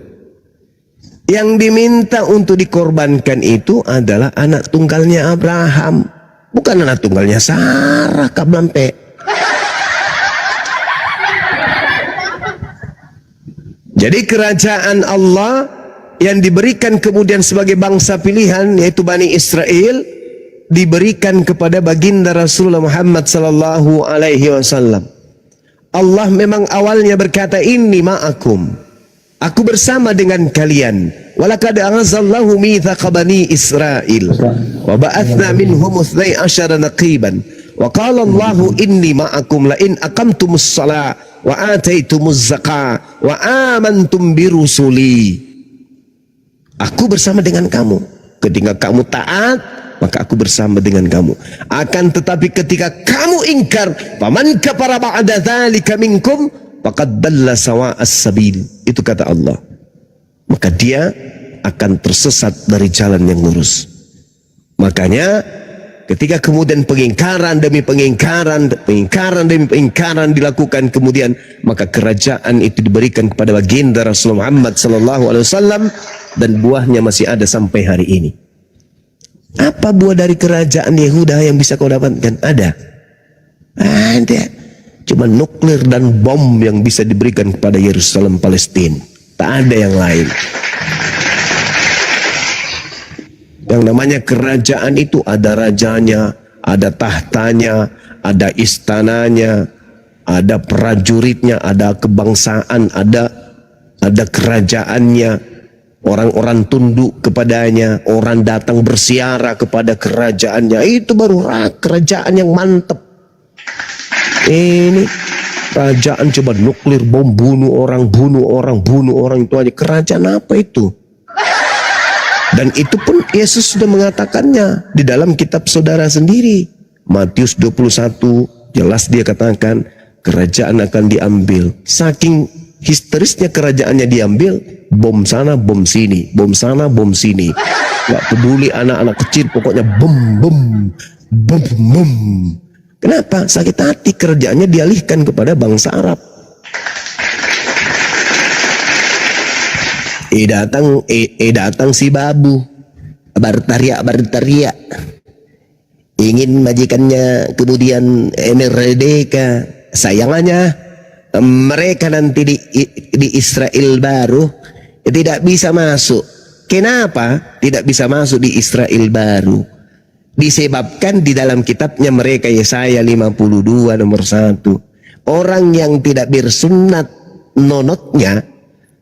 Yang diminta untuk dikorbankan itu adalah anak tunggalnya Abraham, bukan anak tunggalnya Sarah, kablampe. Jadi kerajaan Allah yang diberikan kemudian sebagai bangsa pilihan, yaitu Bani Israel, diberikan kepada baginda Rasulullah Muhammad sallallahu alaihi wasallam. Allah memang awalnya berkata, inni ma'akum. Aku bersama dengan kalian. Walaqad aghazallahu mitsaqa bani Israil wa ba'atsna minhum 12 naqiban. Wa qala Allahu inni ma'akum la in aqamtumus shalah wa ataitumuz zakah wa amantum birusuli. Aku bersama dengan kamu. Ketika kamu taat, maka aku bersama dengan kamu. Akan tetapi ketika kamu ingkar, faman kafara ba'da dzalika minkum faqad dalla sawa'as sabil. Itu kata Allah. Maka dia akan tersesat dari jalan yang lurus. Makanya ketika kemudian pengingkaran demi pengingkaran demi pengingkaran dilakukan, kemudian maka kerajaan itu diberikan kepada baginda Rasulullah Muhammad SAW, dan buahnya masih ada sampai hari ini. Apa buah dari kerajaan Yehuda yang bisa kau dapatkan? Ada. Cuma nuklir dan bom yang bisa diberikan kepada Yerusalem Palestina. Tak ada yang lain. Yang namanya kerajaan itu ada rajanya, ada tahtanya, ada istananya, ada prajuritnya, ada kebangsaan, ada kerajaannya. Orang-orang tunduk kepadanya, orang datang bersiara kepada kerajaannya. Itu baru kerajaan yang mantap. Ini kerajaan coba nuklir, bom, bunuh orang itu aja. Kerajaan apa itu? Dan itu pun Yesus sudah mengatakannya di dalam kitab saudara sendiri. Matius 21 jelas dia katakan kerajaan akan diambil. Saking histerisnya kerajaannya diambil, bom sana bom sini, bom sana bom sini. Gak peduli anak-anak kecil, pokoknya bom bom bom bom. Kenapa? Sakit hati kerajaannya dialihkan kepada bangsa Arab. Datang si babu berteriak ingin majikannya kemudian merdeka. Sayangannya mereka nanti di Israel baru tidak bisa masuk. Kenapa tidak bisa masuk di Israel baru? Disebabkan di dalam kitabnya mereka Yesaya 52 nomor 1, orang yang tidak bersunat nonotnya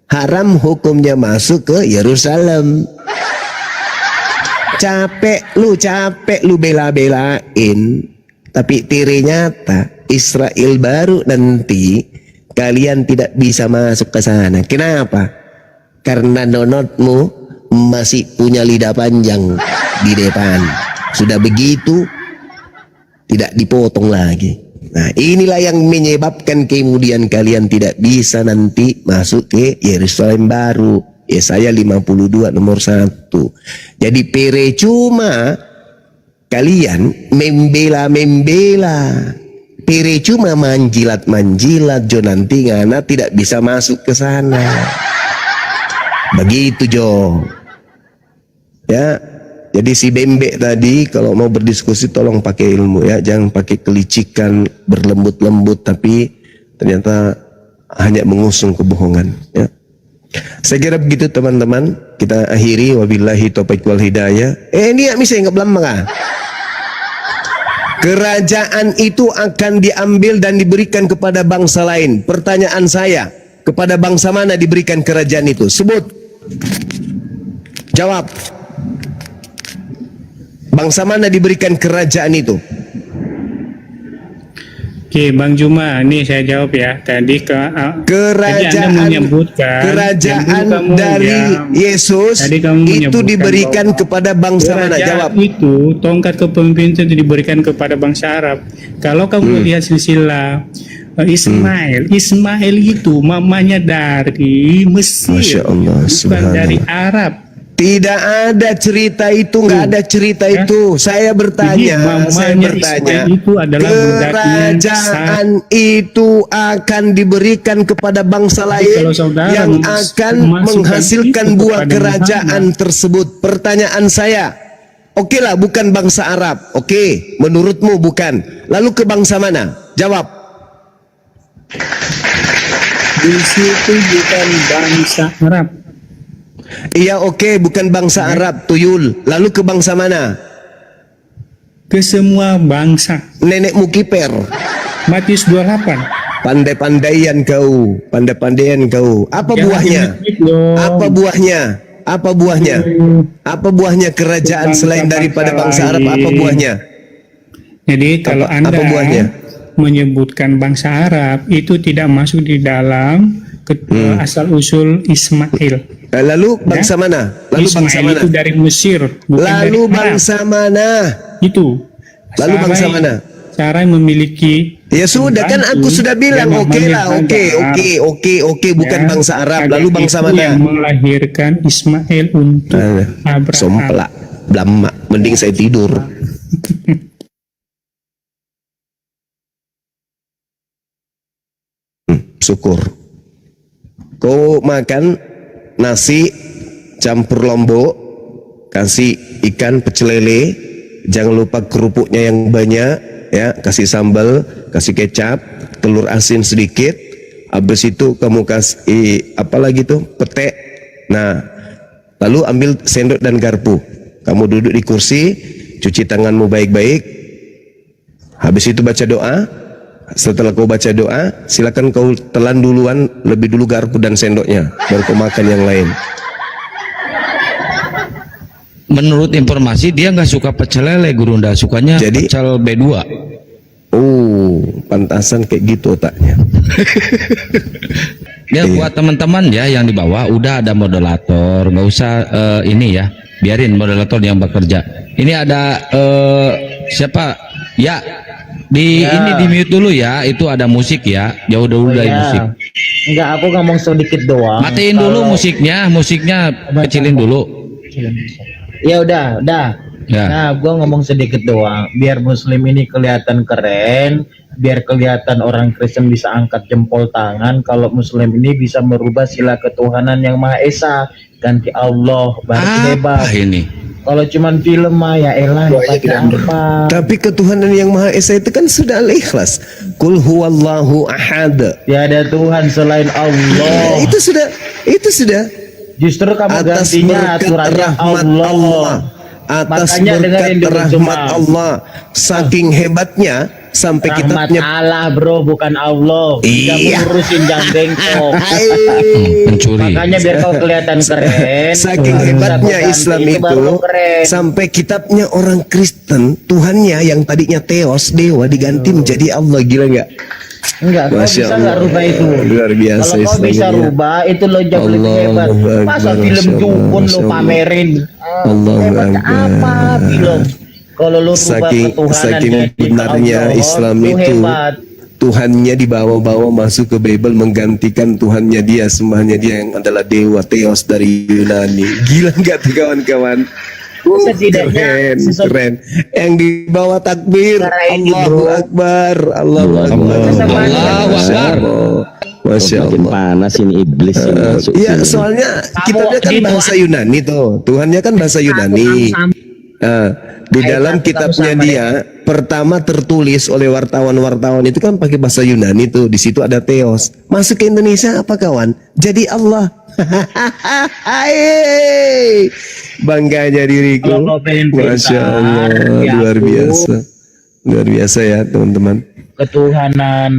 haram hukumnya masuk ke Yerusalem. Capek lu bela-belain, tapi ternyata Israel baru nanti kalian tidak bisa masuk ke sana. Kenapa? Karena nonotmu masih punya lidah panjang di depan. Sudah begitu tidak dipotong lagi. Nah, inilah yang menyebabkan kemudian kalian tidak bisa nanti masuk ke Yerusalem baru. Yesaya 52 nomor 1. Jadi percuma kalian membela. Percuma manjilat jo nanti ngana tidak bisa masuk ke sana. Begitu Jo. Ya. Jadi si bembek tadi kalau mau berdiskusi tolong pakai ilmu ya, jangan pakai kelicikan berlembut-lembut tapi ternyata hanya mengusung kebohongan ya. Saya kira begitu teman-teman, kita akhiri wabillahi taufiq wal hidayah. Ini misalnya nggak belum kerajaan itu akan diambil dan diberikan kepada bangsa lain. Pertanyaan saya, kepada bangsa mana diberikan kerajaan itu? Sebut. Jawab. Bangsa mana diberikan kerajaan itu? Oke, Bang Juma, ini saya jawab ya. Tadi kerajaan dari Yesus itu diberikan kepada bangsa mana? Jawab. Itu tongkat kepemimpinan itu diberikan kepada bangsa Arab. Kalau kamu lihat silsilah Ismail itu mamanya dari Mesir, Masya Allah, bukan dari Arab. Tidak ada cerita itu, nggak ada cerita itu. Saya bertanya, itu adalah kerajaan itu akan diberikan kepada bangsa lain yang akan menghasilkan buah kerajaan tersebut. Pertanyaan saya, oke lah bukan bangsa Arab, oke, menurutmu bukan. Lalu ke bangsa mana? Jawab. Di situ bukan bangsa Arab. Iya oke, bukan bangsa Arab, tuyul. Lalu ke bangsa mana? Ke semua bangsa. Nenekmu kiper. Matius 28. Pandai-pandaian kau, pandai-pandaian kau. Apa buahnya? Apa buahnya? Apa buahnya? Apa buahnya kerajaan selain daripada bangsa Arab? Apa buahnya? Jadi kalau Anda apa buahnya? menyebutkan bangsa Arab itu tidak masuk di dalam asal usul Ismail. Lalu bangsa mana? Lalu Ismail bangsa mana? itu dari Mesir, bukan dari Lalu Arab. bangsa mana? Itu. Lalu bangsa Sarai- mana? Sarai memiliki Ya sudah kan aku sudah bilang yang oke lah, namanya oke bukan ya, bangsa Arab. Hagar Lalu bangsa itu mana? yang melahirkan Ismail untuk Abraham. Somplak, blama, mending saya tidur. Syukur. Kau makan nasi campur lombok, kasih ikan pecel lele, jangan lupa kerupuknya yang banyak, ya, kasih sambal, kasih kecap, telur asin sedikit. Habis itu kamu kasih apa lagi tuh, pete. Nah, lalu ambil sendok dan garpu. Kamu duduk di kursi, cuci tanganmu baik-baik. Habis itu baca doa. Setelah kau baca doa, silakan kau telan duluan, lebih dulu garpu dan sendoknya, baru kau makan yang lain. Menurut informasi dia nggak suka pecel lele, Gurunda, sukanya Jadi- pecel B2. Oh, pantasan kayak gitu otaknya. Ya buat teman-teman ya yang di bawah udah ada moderator, nggak usah ini ya, biarin moderator yang bekerja. Ini ada siapa? Ya, ini di mute dulu ya, itu ada musik ya, jauh dulu dari musik. Enggak, aku ngomong sedikit doang. Matiin dulu musiknya kecilin dulu. Ya udah. Ya. Nah, gua ngomong sedikit doang. Biar Muslim ini kelihatan keren, biar kelihatan orang Kristen bisa angkat jempol tangan. Kalau Muslim ini bisa merubah sila ketuhanan yang Maha Esa, ganti Allah, berarti hebat. Apa ini? Kalau cuman film mah ya elah, hebatnya apa? Tapi ketuhanan yang Maha Esa itu kan sudah al-ikhlas. Qul huwallahu ahad. Tiada Tuhan selain Allah. Itu sudah Justru kamu atas gantinya berkat aturannya rahmat Allah. Atas Makanya dengerin berkat dulu rahmat cuma. Allah, saking hebatnya sampai Rahmat kitabnya Allah bro, bukan Allah. Tidak Iya. mengurusin jam bengkok. Mencuri. Makanya biar kau kelihatan keren. saking baru bisa hebatnya kau ganti, Islam baru itu kau keren. sampai kitabnya orang Kristen, Tuhannya yang tadinya Theos, dewa, diganti menjadi Allah. Gila nggak? Enggak, kau Masya bisa Allah. nggak rubah itu? Luar biasa Kalau kau Islam bisa ini. rubah, itu lo jauh lebih hebat. Allahu Masa Akbar, film Masya Allah, dukun lo Masya Allah. pamerin? Allahu Hebatnya Akbar. apa film? Kalau lo rubah Saking ketuhanan jadi benarnya Allah, Islam lo itu, hebat. Tuhannya dibawa-bawa masuk ke Bible, menggantikan Tuhannya dia, sembahnya dia yang adalah dewa Theos dari Yunani. Gila nggak tuh kawan-kawan? Setidaknya Keren. Yang dibawa takbir, Cara ini, Allahu bro. Akbar, Allahu Akbar. Allahu Akbar. Masya Makin Allah. panas ini iblis ini masuk Iya, sini. soalnya kitabnya kan di bahasa Yunani tuh. Tuhannya kan bahasa Yunani. Nah, di Ayat dalam satu kitabnya sama dia pertama tertulis oleh wartawan-wartawan itu kan pakai bahasa Yunani tuh. Di situ ada Theos. Masuk ke Indonesia apa kawan? Jadi Allah. Hai, bangganya diriku. Kalau kau pengen Masya Allah, pintar, ya luar aku. biasa. Luar biasa ya teman-teman. Ketuhanan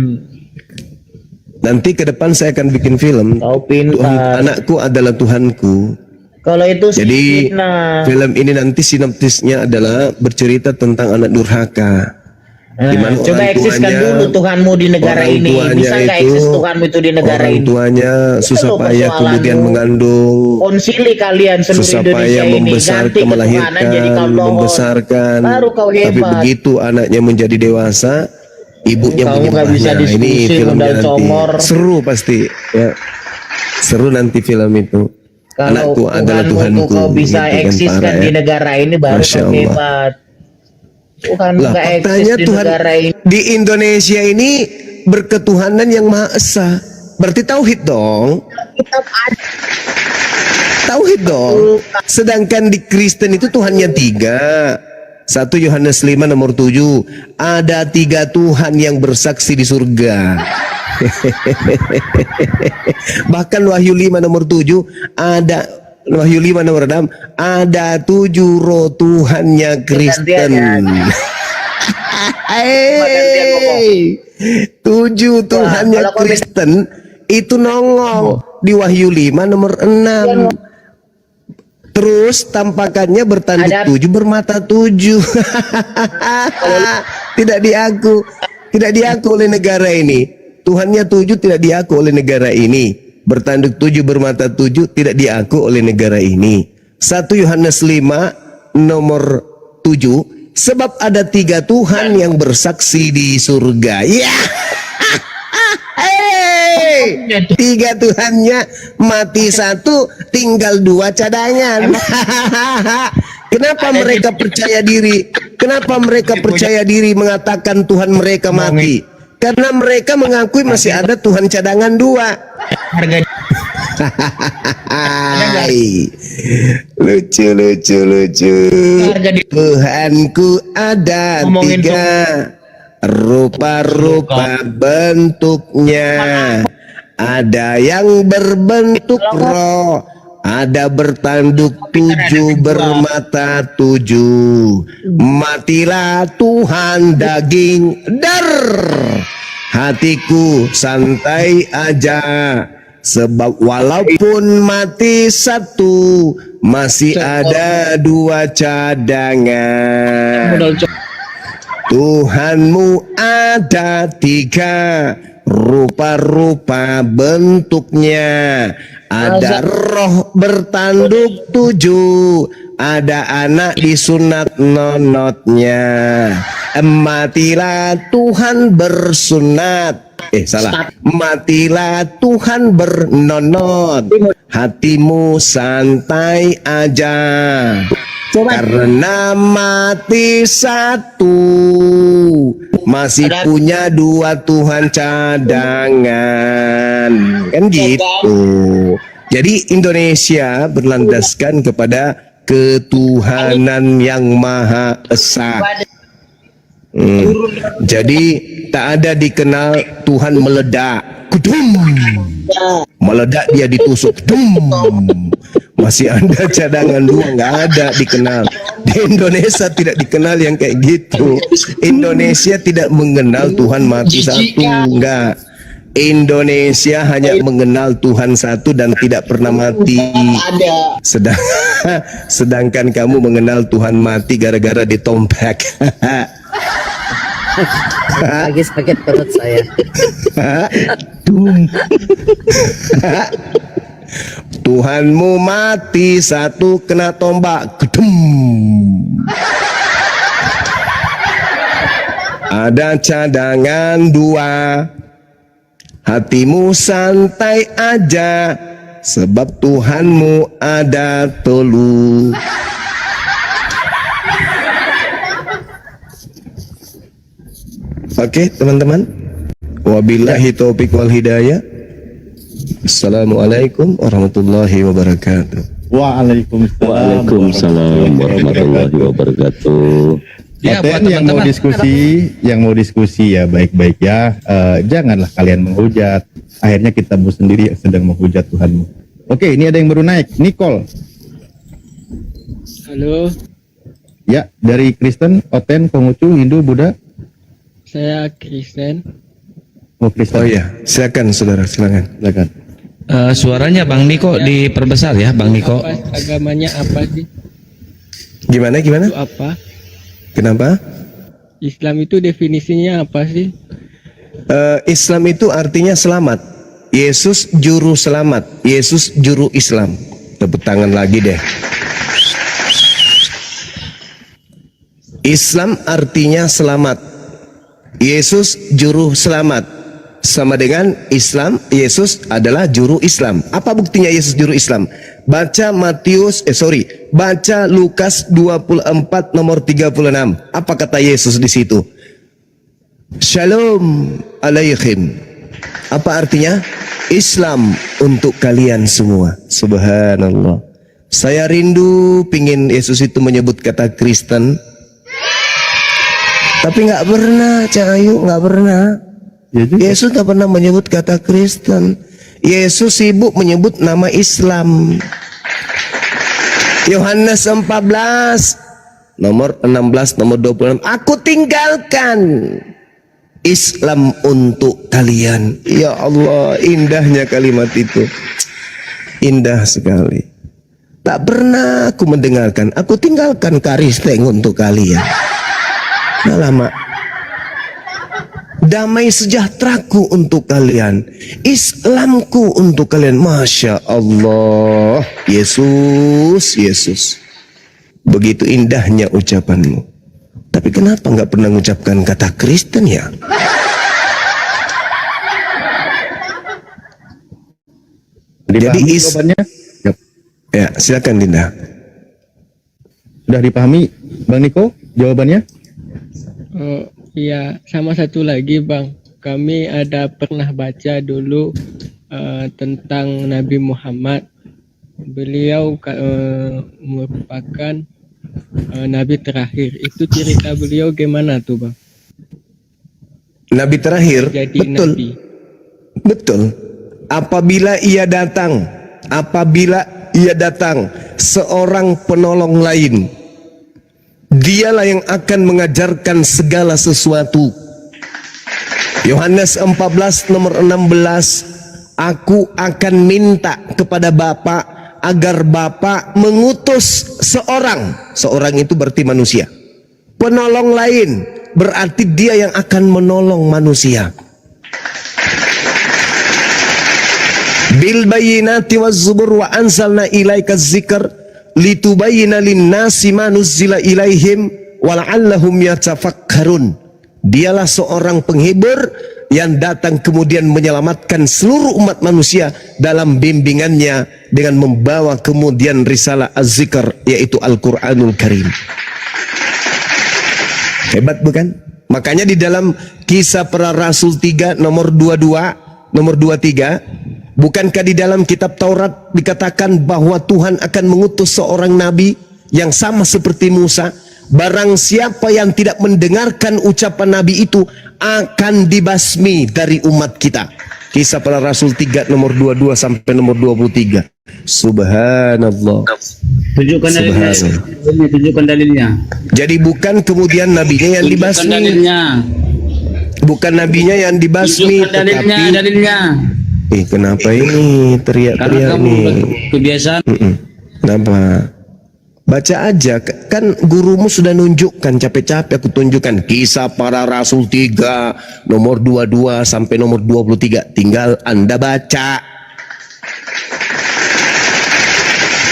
Nanti ke depan saya akan bikin film. kau pintar. Anakku adalah Tuhanku. Kalau itu sih Jadi fitnah. film ini nanti sinopsisnya adalah bercerita tentang anak durhaka. Nah, Di mana coba orang eksiskan tuanya- dulu Tuhanmu di negara orang ini. tuanya Bisa nggak itu- eksis Tuhanmu itu di negara Orang ini? tuanya susah loh payah persoalanmu. kemudian mengandung, Konsili kalian seluruh susah Indonesia payah ini membesarkan, ganti ketuhanan melahirkan, jadi kau lohon. membesarkan. Baru kau Tapi hebat. begitu anaknya menjadi dewasa, ibunya Kamu nggak bisa menyembahnya. Ini diskusi, filmnya undang nanti comor. seru pasti. Ya. Seru nanti film itu. Kalau Anakku adalah Tuhanmu Tuhanku. kau bisa Gitu kan, eksiskan parah di ya. negara ini baru Masya kau Allah. hebat. Tuhan Lah, nggak eksis faktanya di Tuhan negara ini. di Indonesia ini berketuhanan yang Maha Esa. Berarti tauhid dong. Tauhid dong. Sedangkan di Kristen itu Tuhannya 3. 1 Yohanes 5 nomor 7. Ada 3 Tuhan yang bersaksi di surga. Bahkan Wahyu 5 nomor 7 ada Wahyu 5 nomor 6 ada 7 roh Tuhannya Kristen. Gantian, Hey. 7 Tuhannya kalau komen- Kristen itu nongol di Wahyu 5 nomor 6. Terus tampakannya bertanduk Ada- 7 bermata 7. Tidak diaku. Tidak diaku oleh negara ini. Tuhannya 7 tidak diaku oleh negara ini. Bertanduk 7 bermata 7 tidak diaku oleh negara ini. 1 Yohanes 5 nomor 7. Sebab ada 3 Tuhan yang bersaksi di surga. Ya. Hey, 3 Tuhannya, mati 1, tinggal 2 cadangan. Kenapa mereka percaya diri? Kenapa mereka percaya diri mengatakan Tuhan mereka mati? Karena mereka mengakui masih ada Tuhan cadangan 2. Hai. Lucu. Tuhanku ada 3, rupa-rupa bentuknya. Ada yang berbentuk roh, ada bertanduk 7 bermata 7. Matilah Tuhan daging dar. Hatiku santai aja, sebab walaupun mati 1 masih ada 2 cadangan. Tuhanmu ada 3, rupa-rupa bentuknya. Ada roh bertanduk 7, ada anak disunat nonotnya. Matilah Tuhan bersunat. Salah. Matilah Tuhan bernonot. Hatimu santai aja, karena mati 1 masih punya 2 Tuhan cadangan. Kan gitu. Jadi Indonesia berlandaskan kepada ketuhanan yang Maha Esa. Jadi tak ada dikenal Tuhan meledak. Kudum. Meledak dia ditusuk. Dum. Masih ada cadangan 2, nggak ada dikenal. Di Indonesia tidak dikenal yang kayak gitu. Indonesia tidak mengenal Tuhan mati 1, enggak. Indonesia hanya mengenal Tuhan 1 dan tidak pernah mati. Sedangkan kamu mengenal Tuhan mati gara-gara ditompek. Lagi sakit perut saya. Tuhanmu mati 1 kena tombak. Gedem. Ada cadangan 2. Hatimu santai aja, sebab Tuhanmu ada 3. Oke, teman-teman. Wabillahi taufiq wal hidayah. Assalamualaikum warahmatullahi wabarakatuh. Waalaikumsalam warahmatullahi wabarakatuh. Ya, buat yang mau diskusi ya baik-baik ya. Janganlah kalian menghujat. Akhirnya kitamu sendiri yang sedang menghujat Tuhanmu. Oke, ini ada yang baru naik, Nicole. Halo, Ya, dari Kristen, Oten, Konghucu, Hindu, Buddha. saya Kristen. Oh, Kristen. Oh iya, silakan saudara, silakan. Suaranya Bang Niko diperbesar ya, Bang Niko. Agamanya apa sih? Gimana? Itu apa? Kenapa? Islam itu definisinya apa sih? Islam itu artinya selamat. Yesus juru selamat. Yesus juru Islam. Tepuk tangan lagi deh. Islam artinya selamat. Yesus juru selamat. Sama dengan Islam, Yesus adalah juru Islam. Apa buktinya Yesus juru Islam? Baca baca Lukas 24 nomor 36. Apa kata Yesus di situ? Shalom alaikum. Apa artinya? Islam untuk kalian semua. Subhanallah. Saya rindu pingin Yesus itu menyebut kata Kristen. Tapi nggak pernah, Cak Ayu, nggak pernah. Yesus nggak pernah menyebut kata Kristen. Yesus sibuk menyebut nama Islam. Yohanes 14 nomor 16 nomor 26. Aku tinggalkan Islam untuk kalian. Ya Allah, indahnya kalimat itu. Indah sekali. Tak pernah aku mendengarkan, aku tinggalkan Kristen untuk kalian. Alamak. Damai sejahteraku untuk kalian, Islamku untuk kalian. Masya Allah. Yesus, Yesus. Begitu indahnya ucapanmu. Tapi kenapa nggak pernah mengucapkan kata Kristen ya? Jadi jawabannya? Ya, silakan Dinda. Sudah dipahami Bang Niko jawabannya? Oh, iya, sama satu lagi Bang. Kami ada pernah baca dulu tentang Nabi Muhammad. Beliau merupakan Nabi terakhir. Itu cerita beliau gimana tuh Bang? Nabi terakhir? Jadi betul. Nabi. Betul. Apabila ia datang seorang penolong lain, dialah yang akan mengajarkan segala sesuatu. Yohanes 14 nomor 16, aku akan minta kepada Bapa agar Bapa mengutus seorang itu berarti manusia, penolong lain, berarti dia yang akan menolong manusia. Bil bayyinati waz zubur wa anzalna ilaika dzikr litubayyana lin-nasi ma nuzzila ilaihim wa la'allahum yatafakkarun. Dialah seorang penghibur yang datang kemudian menyelamatkan seluruh umat manusia dalam bimbingannya dengan membawa kemudian risalah az-zikr, yaitu Al-Qur'anul Karim. Hebat bukan? Makanya di dalam Kisah Para Rasul 3 nomor 22, nomor 23, bukankah di dalam kitab Taurat dikatakan bahwa Tuhan akan mengutus seorang nabi yang sama seperti Musa? Barang siapa yang tidak mendengarkan ucapan nabi itu akan dibasmi dari umat kita. Kisah Para Rasul 3 nomor 22 sampai nomor 23. Subhanallah. Tunjukkan dalilnya. Tunjukkan dalilnya. Jadi bukan kemudian nabinya yang dibasmi. Bukan nabinya yang dibasmi, tetapi dalilnya. Kenapa ini teriak-teriak nih? Kebiasaan. Kenapa? Baca aja, kan gurumu sudah nunjukkan, capek-capek aku tunjukkan Kisah Para Rasul 3 nomor 22 sampai nomor 23, tinggal Anda baca.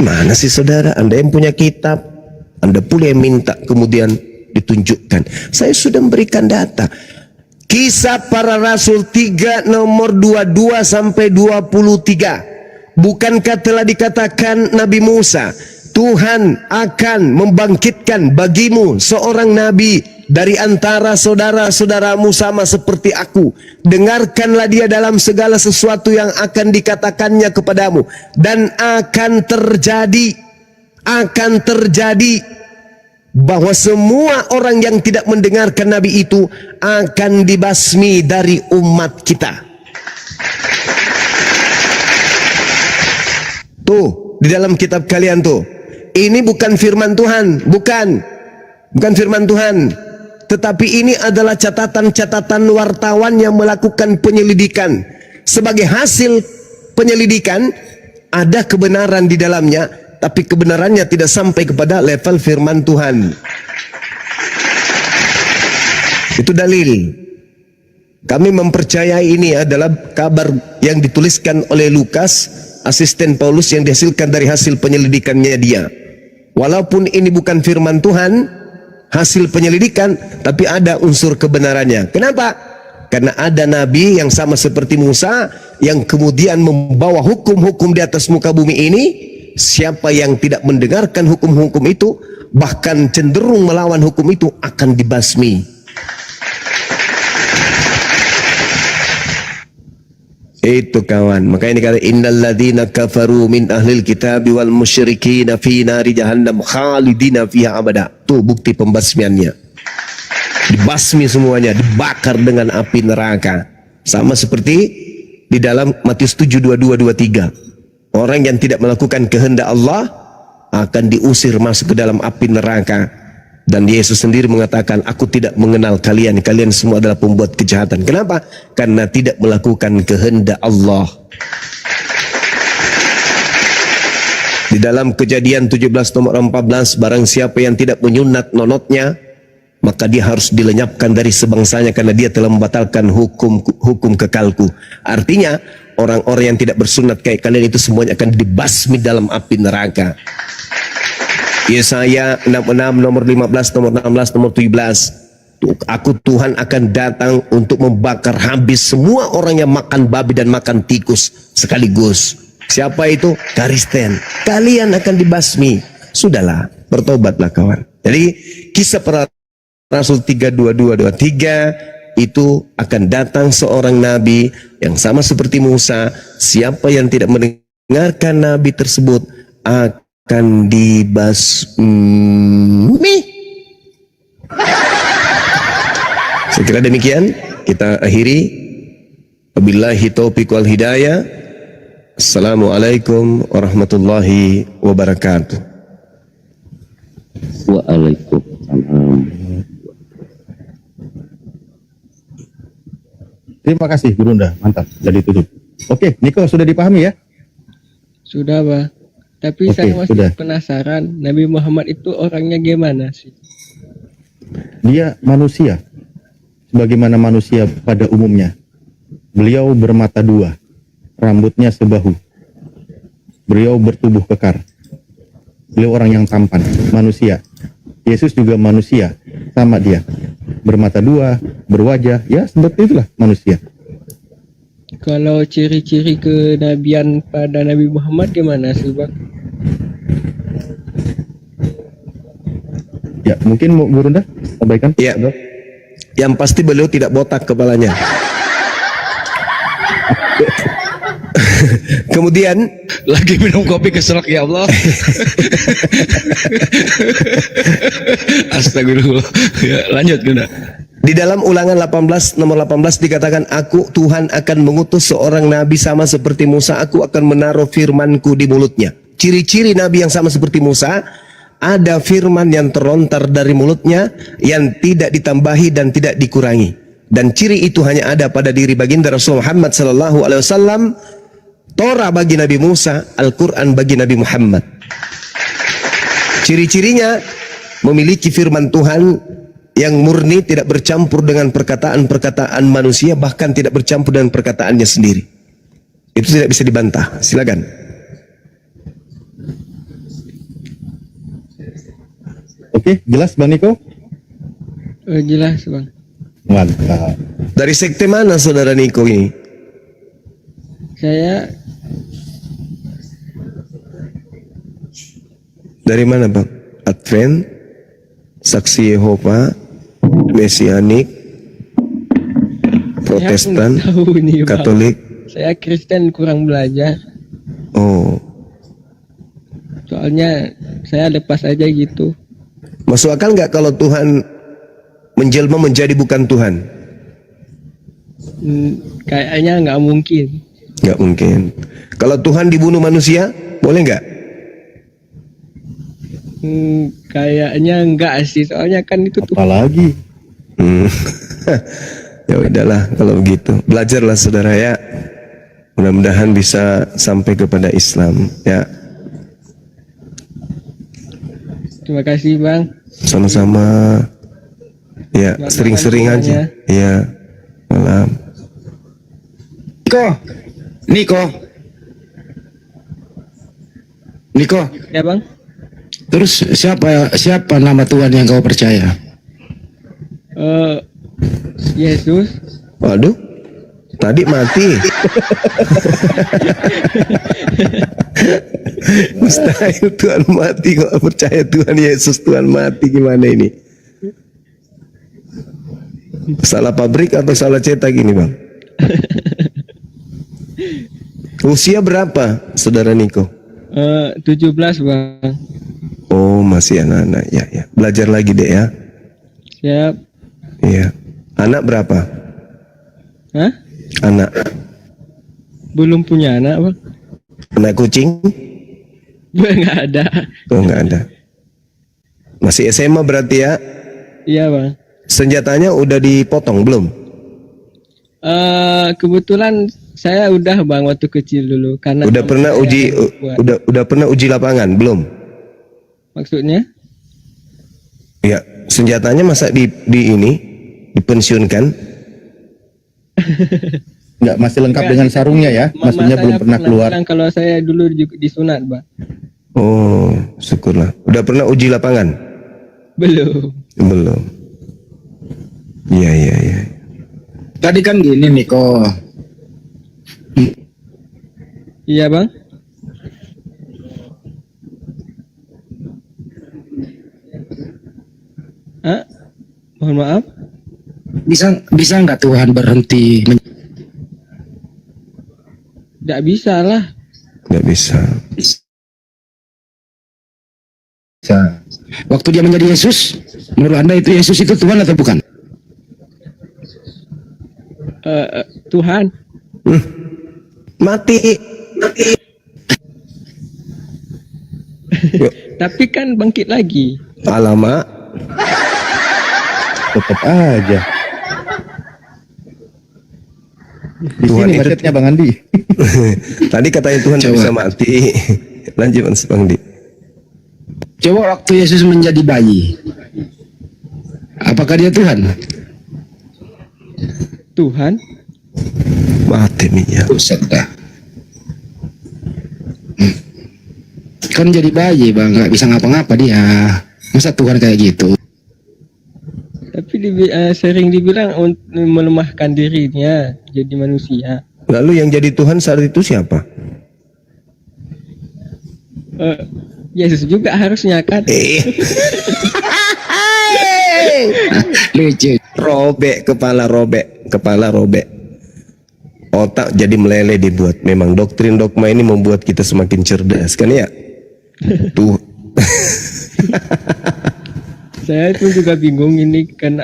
Mana sih saudara? Anda yang punya kitab, Anda pula yang minta kemudian ditunjukkan. Saya sudah memberikan data. Kisah Para Rasul 3 nomor 22 sampai 23. Bukankah telah dikatakan Nabi Musa, Tuhan akan membangkitkan bagimu seorang nabi dari antara saudara-saudaramu sama seperti aku. Dengarkanlah dia dalam segala sesuatu yang akan dikatakannya kepadamu. Dan akan terjadi bahwa semua orang yang tidak mendengarkan nabi itu akan dibasmi dari umat kita. Tuh, di dalam kitab kalian tuh. Ini bukan firman Tuhan, bukan firman Tuhan, tetapi ini adalah catatan-catatan wartawan yang melakukan penyelidikan. Sebagai hasil penyelidikan, ada kebenaran di dalamnya, tapi kebenarannya tidak sampai kepada level firman Tuhan. Itu dalil. Kami mempercayai ini adalah kabar yang dituliskan oleh Lukas, asisten Paulus, yang dihasilkan dari hasil penyelidikannya dia. Walaupun ini bukan firman Tuhan, hasil penyelidikan, tapi ada unsur kebenarannya. Kenapa? Karena ada nabi yang sama seperti Musa, yang kemudian membawa hukum-hukum di atas muka bumi ini. Siapa yang tidak mendengarkan hukum-hukum itu, bahkan cenderung melawan hukum itu, akan dibasmi. Itu kawan, makanya dikata innal ladzina kafaru min ahlil kitabi wal musyrikin fi nari jahannam khalidina fiha abada. Tuh bukti pembasmiannya. Dibasmi semuanya, dibakar dengan api neraka. Sama seperti di dalam Matius 7:22-23. Orang yang tidak melakukan kehendak Allah akan diusir masuk ke dalam api neraka. Dan Yesus sendiri mengatakan, aku tidak mengenal kalian, kalian semua adalah pembuat kejahatan. Kenapa? Karena tidak melakukan kehendak Allah. Di dalam Kejadian 17 nomor 14, barang siapa yang tidak menyunat nonotnya, maka dia harus dilenyapkan dari sebangsanya karena dia telah membatalkan hukum kekalku. Artinya, orang-orang yang tidak bersunat kayak kalian itu semuanya akan dibasmi dalam api neraka. Yesaya 66 nomor 15, nomor 16, nomor 17. Aku Tuhan akan datang untuk membakar habis semua orang yang makan babi dan makan tikus sekaligus. Siapa itu? Kristen. Kalian akan dibasmi. Sudahlah, bertobatlah kawan. Jadi kisah para Rasul 3:22-23 itu akan datang seorang nabi yang sama seperti Musa. Siapa yang tidak mendengarkan nabi tersebut akan dibasmi. Saya kira demikian. Kita akhiri. Wabillahi taufiq wal hidayah. Assalamualaikum warahmatullahi wabarakatuh. Waalaikumsalam. Terima kasih Gurunda, mantap, jadi tutup. Oke, Niko sudah dipahami ya? Sudah, Bang. Tapi Oke, saya masih sudah. penasaran, Nabi Muhammad itu orangnya gimana sih? Dia manusia, sebagaimana manusia pada umumnya. Beliau bermata dua, rambutnya sebahu. Beliau bertubuh kekar. Beliau orang yang tampan, manusia. Yesus juga manusia, sama dia. Bermata dua, berwajah, ya seperti itulah manusia. Kalau ciri-ciri kenabian pada Nabi Muhammad gimana sih, Bang? Ya, mungkin mau Gurunda sampaikan? Ya. Yang pasti beliau tidak botak kepalanya. Kemudian Lagi minum kopi keselak ya Allah. Astagfirullah. Ya, lanjut Guna. di dalam Ulangan 18 nomor 18 dikatakan, aku Tuhan akan mengutus seorang nabi sama seperti Musa, aku akan menaruh firmanku di mulutnya. Ciri-ciri nabi yang sama seperti Musa, ada firman yang terlontar dari mulutnya yang tidak ditambahi dan tidak dikurangi. Dan ciri itu hanya ada pada diri baginda Rasul Muhammad sallallahu alaihi wasallam. Torah bagi Nabi Musa, Al-Quran bagi Nabi Muhammad. Ciri-cirinya memiliki firman Tuhan yang murni, tidak bercampur dengan perkataan-perkataan manusia, bahkan tidak bercampur dengan perkataannya sendiri. Itu tidak bisa dibantah. Silakan. Oke, jelas Bang Niko? Jelas, Bang. Mantap. Dari sekte mana saudara Niko ini? Saya Dari mana Bang? Advent, Saksi Yehova, Mesianik, Protestan, saya tahu nih, Bang. Katolik. Saya Kristen, kurang belajar. Oh, Soalnya saya lepas aja gitu. masuk akal nggak kalau Tuhan menjelma menjadi bukan Tuhan? Kayaknya nggak mungkin. Nggak mungkin. Kalau Tuhan dibunuh manusia, boleh nggak? Kayaknya enggak sih, soalnya kan itu tuh. Apalagi? Ya udahlah kalau begitu. Belajarlah saudara ya. Mudah-mudahan bisa sampai kepada Islam ya. Terima kasih, Bang. Sama-sama. Ya, Selamat sering-sering malam aja. semuanya. Ya. Malam. Niko, Ya, Bang. terus siapa nama Tuhan yang kau percaya? Yesus. Waduh. Tadi mati. Mustahil Tuhan mati, kok percaya Tuhan Yesus Tuhan mati, gimana ini? Salah pabrik atau salah cetak ini Bang? Usia berapa saudara Niko? 17, Bang. Oh masih anak-anak ya, ya. Belajar lagi deh ya. Siap. Iya. Anak berapa? Hah? Anak. Belum punya anak, Bang? Anak kucing? Nggak ada. Oh nggak ada. Masih SMA berarti ya? Iya bang. Senjatanya udah dipotong belum? Kebetulan saya udah bang waktu kecil dulu karena Udah mama pernah saya uji buat. udah pernah uji lapangan belum? Maksudnya? Ya, senjatanya masa di ini dipensiunkan? Enggak, masih lengkap dengan sarungnya ya? Mama Maksudnya saya belum pernah keluar. bilang kalau saya dulu juga disunat bang. Oh, syukurlah. Udah pernah uji lapangan? Belum. Belum. Iya, iya, iya. Tadi kan gini Niko. Iya bang. Mohon maaf. Bisa nggak Tuhan berhenti? Tidak bisa lah. Nggak bisa. Waktu dia menjadi Yesus, menurut Anda itu Yesus itu Tuhan atau bukan? Tuhan. Mati. Tapi kan bangkit lagi. Alamak. Tetap aja. Di Tuhan sini itu- macetnya Bang Andi. Tadi katanya Tuhan tidak Coba. bisa mati. Lanjut Mas Bang Di. Coba waktu Yesus menjadi bayi, apakah dia Tuhan? Tuhan. Mati minyak. Buset dah. Kan jadi bayi bang, nggak bisa ngapa-ngapa dia. Masa Tuhan kayak gitu? Tapi sering dibilang untuk melemahkan dirinya jadi manusia. Lalu yang jadi Tuhan saat itu siapa? Yesus juga harusnya kan. Lucu. Robek, kepala robek. Otak jadi meleleh dibuat. Memang doktrin dogma ini membuat kita semakin cerdas kan ya? Tuh. Saya pun juga bingung ini kan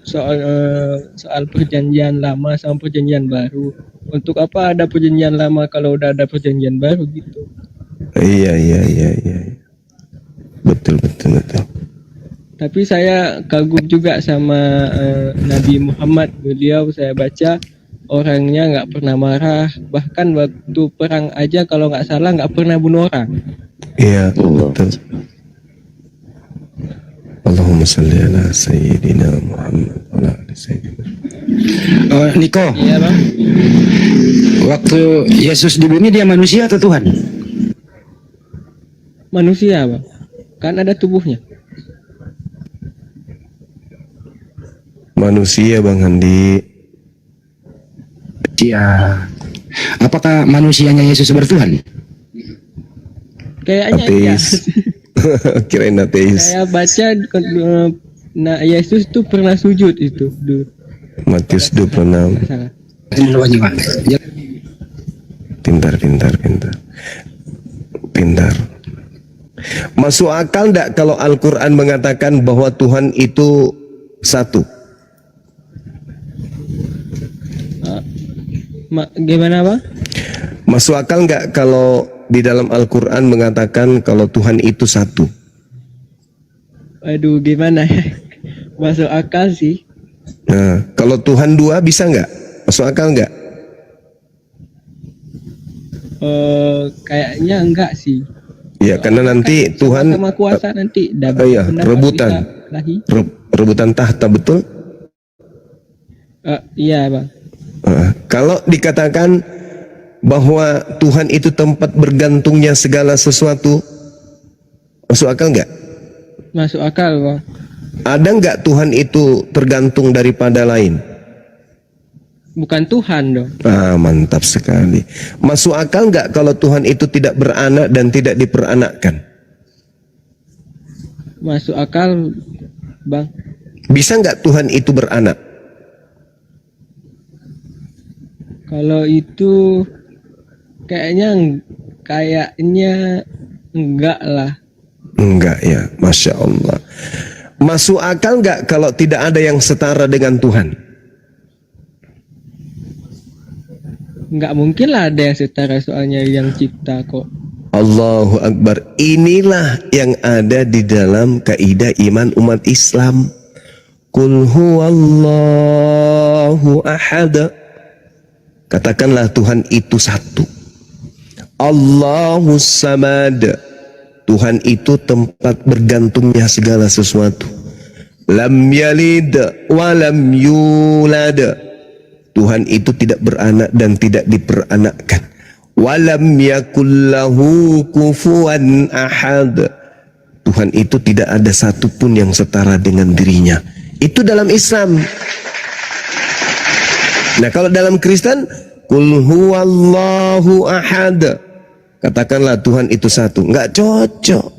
soal perjanjian lama sama perjanjian baru. Untuk apa ada perjanjian lama kalau udah ada perjanjian baru gitu? Iya. Betul. Tapi saya kagum juga sama Nabi Muhammad. Beliau saya baca orangnya nggak pernah marah. Bahkan waktu perang aja kalau nggak salah nggak pernah bunuh orang. Iya, betul. Allahumma salli ala sayyidina Muhammad wa ala ali sayyidina. Niko, Iya bang. waktu Yesus di bumi dia manusia atau Tuhan? Manusia bang. Kan ada tubuhnya. Manusia Bang Andi. Dia. Apakah manusianya Yesus bertuhan? Kayaknya iya. Ateis. Kirain ateis. Saya baca Yesus tuh pernah sujud itu dulu. Matius 26. Nggak salah. Ya, Pintar. Masuk akal enggak kalau Al-Quran mengatakan bahwa Tuhan itu satu? Gimana bang? Masuk akal enggak kalau di dalam Al-Quran mengatakan kalau Tuhan itu satu? Aduh gimana ya? Masuk akal sih. Nah, kalau Tuhan dua bisa enggak? Masuk akal enggak? Kayaknya enggak sih. Ya, karena nanti Tuhan sama kuasa nanti iya, rebutan. Rebutan tahta, betul? Iya bang. Kalau dikatakan bahwa Tuhan itu tempat bergantungnya segala sesuatu, masuk akal enggak? Masuk akal bang. Ada enggak Tuhan itu tergantung daripada lain? Bukan Tuhan dong. Mantap sekali. Masuk akal enggak kalau Tuhan itu tidak beranak dan tidak diperanakkan? Masuk akal bang. Bisa enggak Tuhan itu beranak? Kalau itu kayaknya enggak lah. Enggak ya, Masya Allah. Masuk akal enggak kalau tidak ada yang setara dengan Tuhan? Enggak mungkin lah ada yang setara soalnya yang cipta kok. Allahu Akbar. Inilah yang ada di dalam kaidah iman umat Islam. Qul huwallahu ahad. Katakanlah Tuhan itu satu. Allahus samad. Tuhan itu tempat bergantungnya segala sesuatu. Lam yalid wa lam yulad. Tuhan itu tidak beranak dan tidak diperanakkan. Walam yakullahu kufuwan ahad. Tuhan itu tidak ada satupun yang setara dengan dirinya. Itu dalam Islam. Nah, kalau dalam Kristen, qul huwallahu ahad. Katakanlah Tuhan itu satu. Enggak cocok.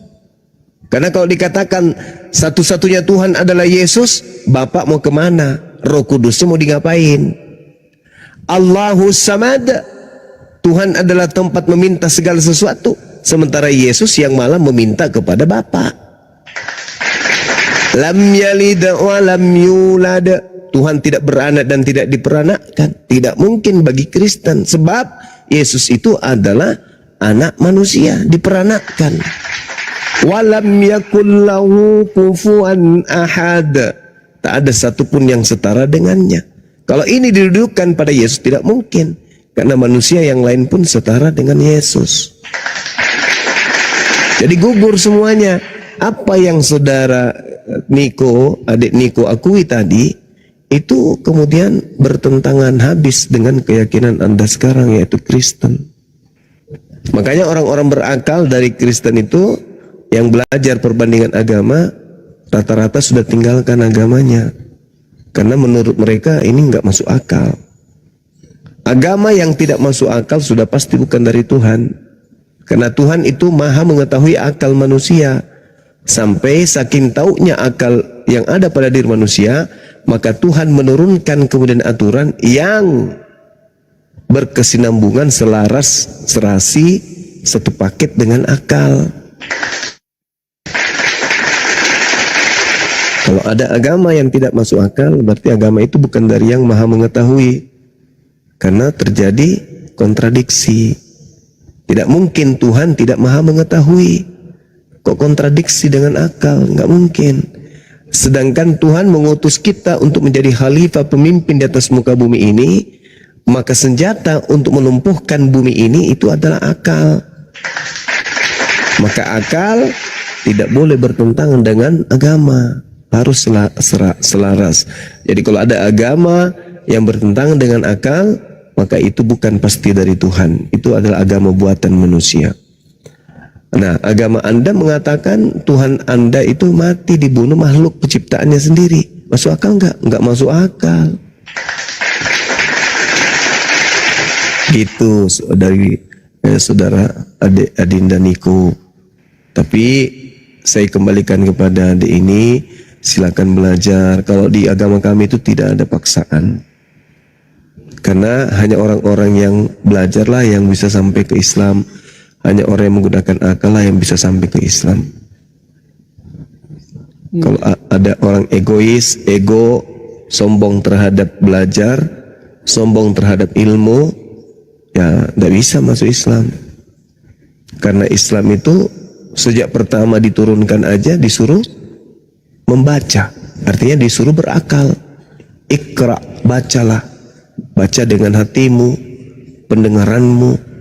Karena kalau dikatakan satu-satunya Tuhan adalah Yesus, Bapak mau kemana? Roh Kudusnya mau digapain? Allahus samad. Tuhan adalah tempat meminta segala sesuatu, sementara Yesus yang malah meminta kepada Bapa. Lam yalid wa lam yulad. Tuhan tidak beranak dan tidak diperanakkan. Tidak mungkin bagi Kristen, sebab Yesus itu adalah anak manusia diperanakkan. Walam yakul lahu kufuwan ahad. Tak ada satupun yang setara dengannya. Kalau ini didudukan pada Yesus, tidak mungkin. Karena manusia yang lain pun setara dengan Yesus. Jadi gugur semuanya. Apa yang saudara Niko, adik Niko akui tadi, itu kemudian bertentangan habis dengan keyakinan Anda sekarang, yaitu Kristen. Makanya orang-orang berakal dari Kristen itu yang belajar perbandingan agama, rata-rata sudah tinggalkan agamanya. Karena menurut mereka ini nggak masuk akal. Agama yang tidak masuk akal sudah pasti bukan dari Tuhan. Karena Tuhan itu maha mengetahui akal manusia. Sampai saking taunya akal yang ada pada diri manusia, maka Tuhan menurunkan kemudian aturan yang berkesinambungan, selaras, serasi, satu paket dengan akal. Kalau ada agama yang tidak masuk akal, berarti agama itu bukan dari yang maha mengetahui. Karena terjadi kontradiksi. Tidak mungkin Tuhan tidak maha mengetahui. Kok kontradiksi dengan akal? Nggak mungkin. Sedangkan Tuhan mengutus kita untuk menjadi khalifah pemimpin di atas muka bumi ini, maka senjata untuk melumpuhkan bumi ini itu adalah akal. Maka akal tidak boleh bertentangan dengan agama. Harus selaras. Jadi kalau ada agama yang bertentangan dengan akal, maka itu bukan pasti dari Tuhan. Itu adalah agama buatan manusia. Nah, agama Anda mengatakan Tuhan Anda itu mati, dibunuh makhluk penciptaannya sendiri. Masuk akal enggak? Enggak masuk akal. Gitu dari saudara adik Adinda Niko. Tapi saya kembalikan kepada adik ini, silakan belajar. Kalau di agama kami itu tidak ada paksaan. Karena hanya orang-orang yang belajarlah yang bisa sampai ke Islam. Hanya orang yang menggunakan akal lah yang bisa sampai ke Islam. Kalau ada orang egois, ego, sombong terhadap belajar, sombong terhadap ilmu, ya tidak bisa masuk Islam. Karena Islam itu sejak pertama diturunkan aja disuruh membaca. Artinya disuruh berakal. Iqra, bacalah. Baca dengan hatimu, pendengaranmu,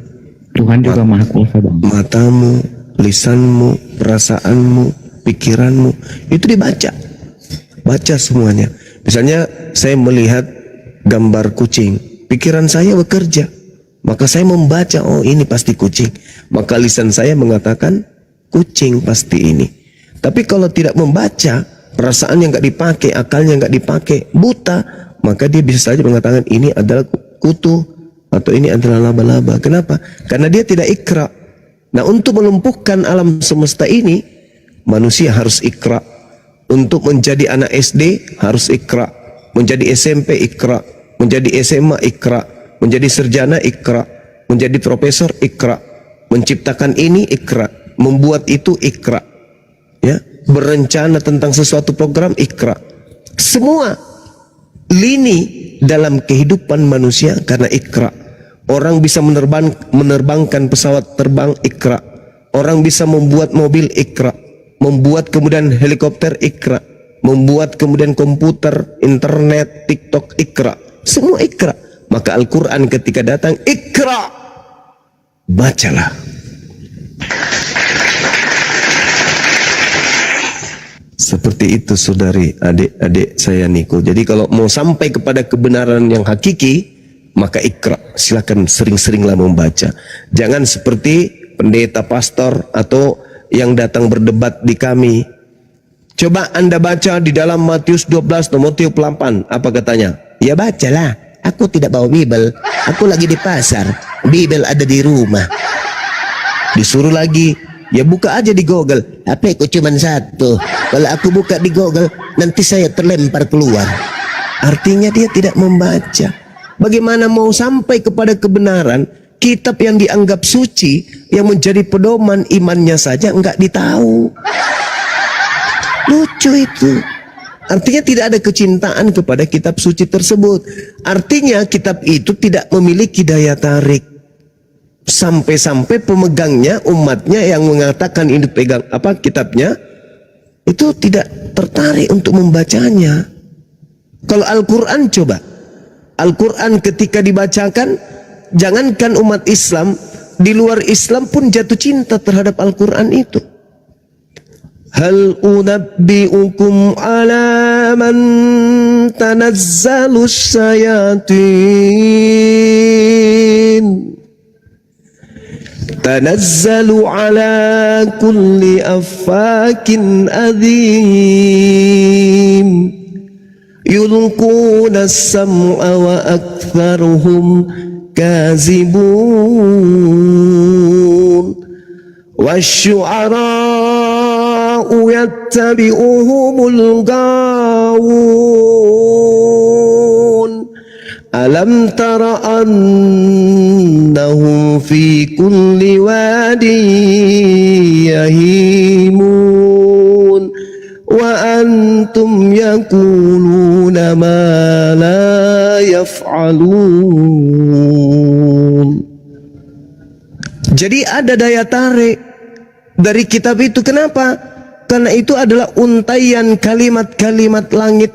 Tuhan juga maha kuasa, Bang. matamu, lisanmu, perasaanmu, pikiranmu, itu dibaca. Baca semuanya. Misalnya saya melihat gambar kucing, pikiran saya bekerja, maka saya membaca, oh ini pasti kucing. Maka lisan saya mengatakan kucing pasti ini. Tapi kalau tidak membaca, perasaan yang nggak dipakai, akalnya nggak dipakai, buta, maka dia bisa saja mengatakan ini adalah kutu atau ini adalah laba-laba. Kenapa? Karena dia tidak ikra. Nah, untuk melumpuhkan alam semesta ini, manusia harus ikra. Untuk menjadi anak SD harus ikra, menjadi SMP ikra, menjadi SMA ikra, menjadi sarjana ikra, menjadi profesor ikra, menciptakan ini ikra, membuat itu ikra, ya, berencana tentang sesuatu program ikra. Semua lini dalam kehidupan manusia karena ikra. Orang bisa menerbangkan pesawat terbang ikra. Orang bisa membuat mobil, Iqra. Membuat kemudian helikopter, Iqra. Membuat kemudian komputer, internet, TikTok, Iqra. Semua Iqra. Maka Al-Quran ketika datang, Iqra, bacalah. Seperti itu saudari, adik-adik saya Niko. Jadi kalau mau sampai kepada kebenaran yang hakiki, maka Iqra, silakan sering-seringlah membaca. Jangan seperti pendeta, pastor, atau yang datang berdebat di kami. Coba Anda baca di dalam Matius 12 nomor 38, apa katanya? Ya bacalah, aku tidak bawa Bible, aku lagi di pasar, Bible ada di rumah. Disuruh lagi, ya buka aja di Google, HP ku cuma satu, kalau aku buka di Google, nanti saya terlempar keluar. Artinya dia tidak membaca. Bagaimana mau sampai kepada kebenaran, kitab yang dianggap suci, yang menjadi pedoman imannya saja enggak ditahu. Lucu itu. Artinya tidak ada kecintaan kepada kitab suci tersebut. Artinya kitab itu tidak memiliki daya tarik. Sampai-sampai pemegangnya, umatnya yang mengatakan ini pegang apa kitabnya, itu tidak tertarik untuk membacanya. Kalau Al-Quran coba, Al-Quran ketika dibacakan, jangankan umat Islam, di luar Islam pun jatuh cinta terhadap Al-Quran itu. Hal unabbi'ukum ala man tanazzalu syayatin tanazzalu ala kulli affakin adhim yulquna as-sam'a wa aktharuhum kazibun wasyu'ara'u yattabi'uhumul gawun alam tara annahum fi kulli wadi yahimun wa antum yaquluna ma la yaf'alun. Jadi ada daya tarik dari kitab itu. Kenapa? Karena itu adalah untaian kalimat-kalimat langit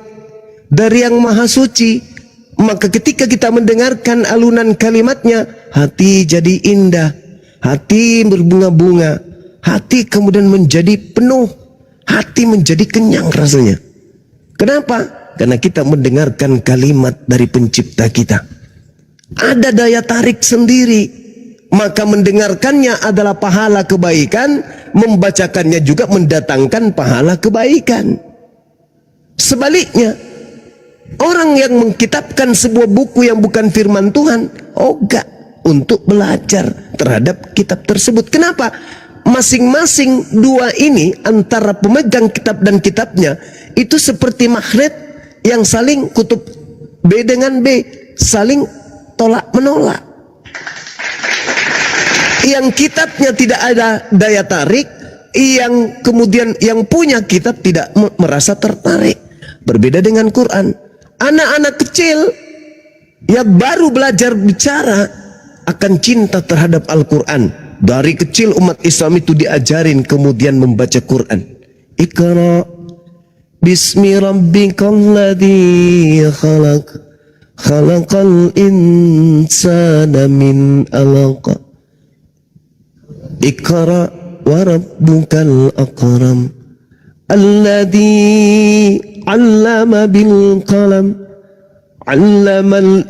dari yang maha suci. Maka ketika kita mendengarkan alunan kalimatnya, hati jadi indah, hati berbunga-bunga, hati kemudian menjadi penuh, hati menjadi kenyang rasanya. Kenapa? Karena kita mendengarkan kalimat dari pencipta kita. Ada daya tarik sendiri. Maka mendengarkannya adalah pahala kebaikan, membacakannya juga mendatangkan pahala kebaikan. Sebaliknya, orang yang mengkitabkan sebuah buku yang bukan firman Tuhan, ogah untuk belajar terhadap kitab tersebut. Kenapa? Masing-masing dua ini, antara pemegang kitab dan kitabnya, itu seperti magnet yang saling kutub B dengan B, saling tolak menolak. Yang kitabnya tidak ada daya tarik, yang kemudian yang punya kitab tidak merasa tertarik. Berbeda dengan Quran. Anak-anak kecil yang baru belajar bicara akan cinta terhadap Al-Quran. Dari kecil umat Islam itu diajarin kemudian membaca Quran. Iqra bismi rabbikal ladzi khalaq khalaqal insana min 'alaq. Iqra wa rabbukal akram alladzi 'allama bil qalam 'allamal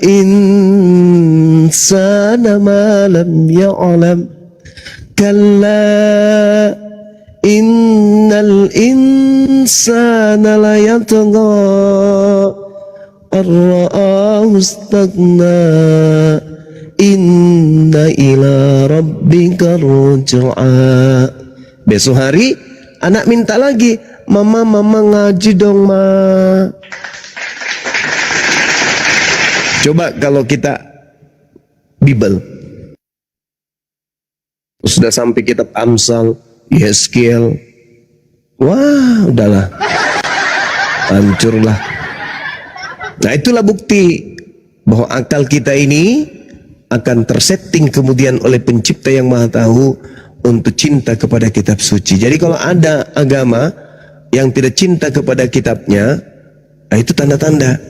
insana ma lam ya'lam kalla innal insana la yatgha ar-ra'ahu istaghna inna ila rabbika ruj'a. Besok hari anak minta lagi, mama ngaji dong ma. Coba kalau kita Bible sudah sampai kitab Amsal, Yeskiel, wah udahlah, hancurlah. Nah itulah bukti bahwa akal kita ini akan tersetting kemudian oleh pencipta yang maha tahu untuk cinta kepada kitab suci. Jadi kalau ada agama yang tidak cinta kepada kitabnya, itu tanda-tanda.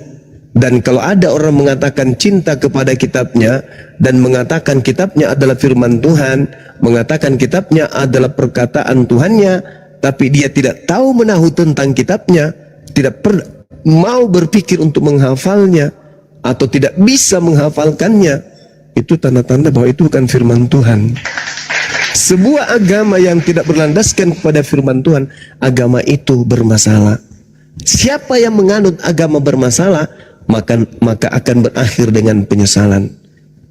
Dan kalau ada orang mengatakan cinta kepada kitabnya dan mengatakan kitabnya adalah firman Tuhan, mengatakan kitabnya adalah perkataan Tuhannya, tapi dia tidak tahu menahu tentang kitabnya, tidak mau berpikir untuk menghafalnya, atau tidak bisa menghafalkannya, itu tanda-tanda bahwa itu bukan firman Tuhan. Sebuah agama yang tidak berlandaskan kepada firman Tuhan, agama itu bermasalah. Siapa yang menganut agama bermasalah, maka akan berakhir dengan penyesalan.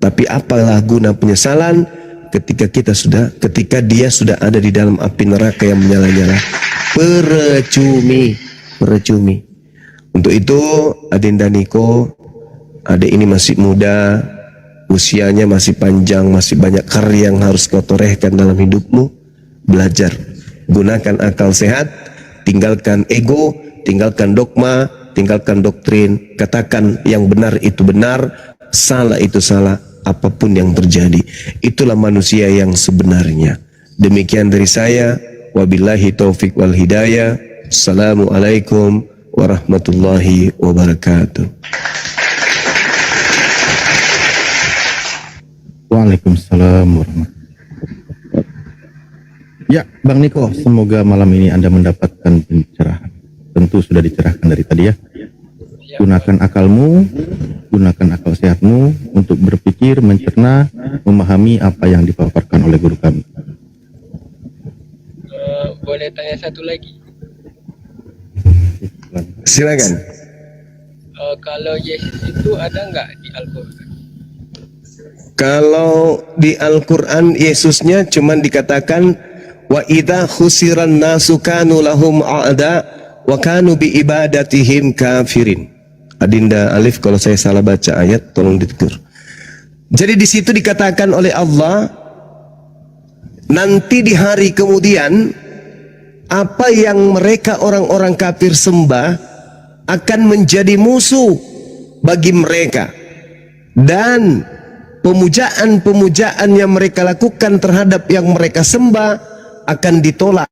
Tapi apalah guna penyesalan ketika dia sudah ada di dalam api neraka yang menyala-nyala. Percumi. Untuk itu, Adinda Niko, adik ini masih muda, usianya masih panjang, masih banyak karya yang harus kau torehkan dalam hidupmu. Belajar, gunakan akal sehat, tinggalkan ego, tinggalkan dogma, tinggalkan doktrin, katakan yang benar itu benar, salah itu salah, apapun yang terjadi. Itulah manusia yang sebenarnya. Demikian dari saya, wabillahi taufik wal hidayah. Assalamualaikum warahmatullahi wabarakatuh. Waalaikumsalam warahmatullahi wabarakatuh. Ya, Bang Niko, semoga malam ini Anda mendapatkan pencerahan. Tentu sudah dicerahkan dari tadi ya. Gunakan akalmu, gunakan akal sehatmu untuk berpikir, mencerna, memahami apa yang dipaparkan oleh guru kami. Boleh tanya satu lagi? Silakan. Kalau Yesus itu ada nggak di Al-Quran? Kalau di Al-Quran Yesusnya cuman dikatakan wa idza khusiran nasu kanu lahum a'da wa kanu bi ibadatihim kafirin. Adinda Alif, kalau saya salah baca ayat tolong ditegur. Jadi di situ dikatakan oleh Allah, nanti di hari kemudian apa yang mereka orang-orang kafir sembah akan menjadi musuh bagi mereka, dan pemujaan-pemujaan yang mereka lakukan terhadap yang mereka sembah akan ditolak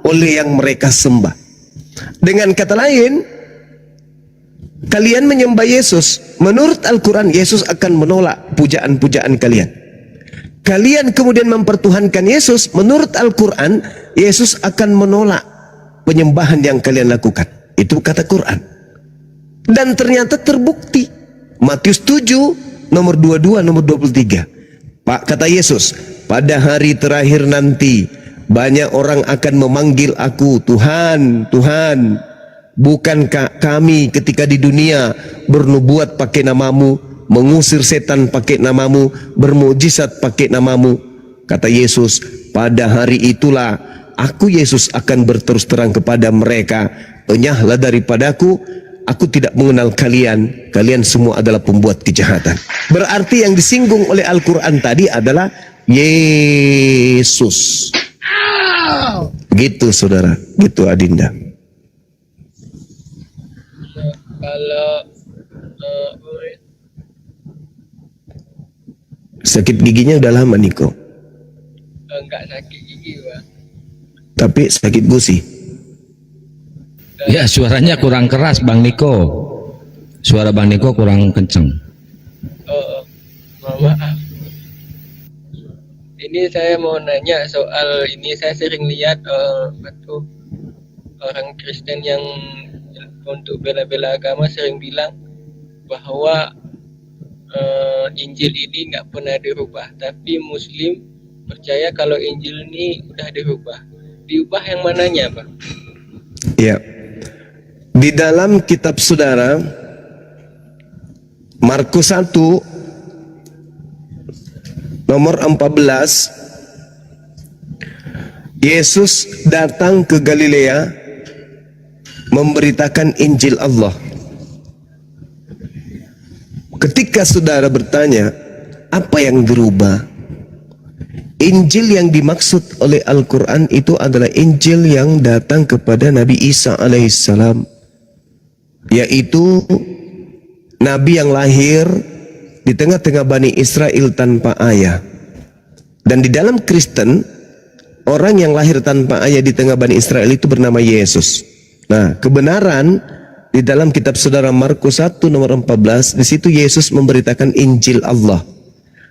oleh yang mereka sembah. Dengan kata lain, kalian menyembah Yesus, menurut Al-Quran Yesus akan menolak pujaan-pujaan kalian. Kalian kemudian mempertuhankan Yesus, menurut Al-Quran Yesus akan menolak penyembahan yang kalian lakukan. Itu kata Quran. Dan ternyata terbukti. Matius 7 nomor 22 nomor 23. Pak, kata Yesus, pada hari terakhir nanti banyak orang akan memanggil aku Tuhan, Tuhan. Bukankah kami ketika di dunia bernubuat pakai namamu, mengusir setan pakai namamu, bermujizat pakai namamu? Kata Yesus, pada hari itulah aku Yesus akan berterus terang kepada mereka, enyahlah daripadaku, aku tidak mengenal kalian, kalian semua adalah pembuat kejahatan. Berarti yang disinggung oleh Al-Quran tadi adalah Yesus. Gitu saudara, gitu Adinda. Kalau sakit giginya udah lama Niko. enggak sakit gigi, Pak. Tapi sakit gusi. Ya, suaranya kurang keras Bang Niko. Suara Bang Niko kurang kenceng. Maaf. Ini saya mau nanya soal ini. Saya sering lihat orang Kristen yang untuk bela-bela agama sering bilang bahwa Injil ini nggak pernah dirubah, tapi Muslim percaya kalau Injil ini udah dirubah. Diubah yang mananya, Pak? Ya, di dalam kitab saudara Markus 1 nomor 14, Yesus datang ke Galilea memberitakan Injil Allah. Ketika saudara bertanya, apa yang dirubah? Injil yang dimaksud oleh Al-Quran itu adalah Injil yang datang kepada Nabi Isa alaihissalam, yaitu Nabi yang lahir di tengah-tengah Bani Israel tanpa ayah. Dan di dalam Kristen orang yang lahir tanpa ayah di tengah Bani Israel itu bernama Yesus. Nah, kebenaran di dalam kitab saudara Markus 1 nomor 14, di situ Yesus memberitakan Injil Allah.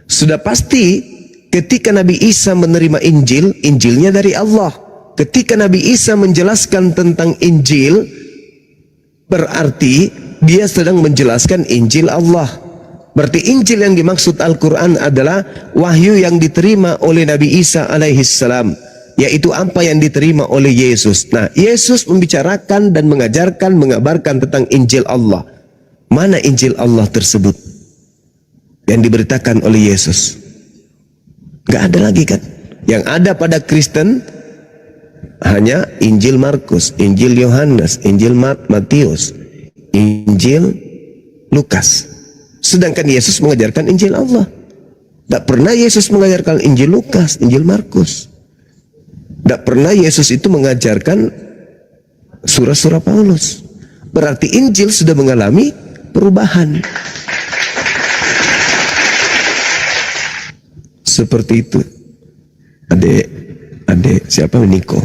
Sudah pasti ketika Nabi Isa menerima Injil, Injilnya dari Allah. Ketika Nabi Isa menjelaskan tentang Injil, berarti dia sedang menjelaskan Injil Allah. Berarti Injil yang dimaksud Al-Quran adalah wahyu yang diterima oleh Nabi Isa alaihissalam, yaitu apa yang diterima oleh Yesus. Nah, Yesus membicarakan dan mengajarkan, mengabarkan tentang Injil Allah. Mana Injil Allah tersebut yang diberitakan oleh Yesus? Gak ada lagi kan? Yang ada pada Kristen hanya Injil Markus, Injil Yohanes, Injil Matius, Injil Lukas. Sedangkan Yesus mengajarkan Injil Allah. Tak pernah Yesus mengajarkan Injil Lukas, Injil Markus. Tak pernah Yesus itu mengajarkan surah-surah Paulus. Berarti Injil sudah mengalami perubahan. Seperti itu. Adik siapa? Niko.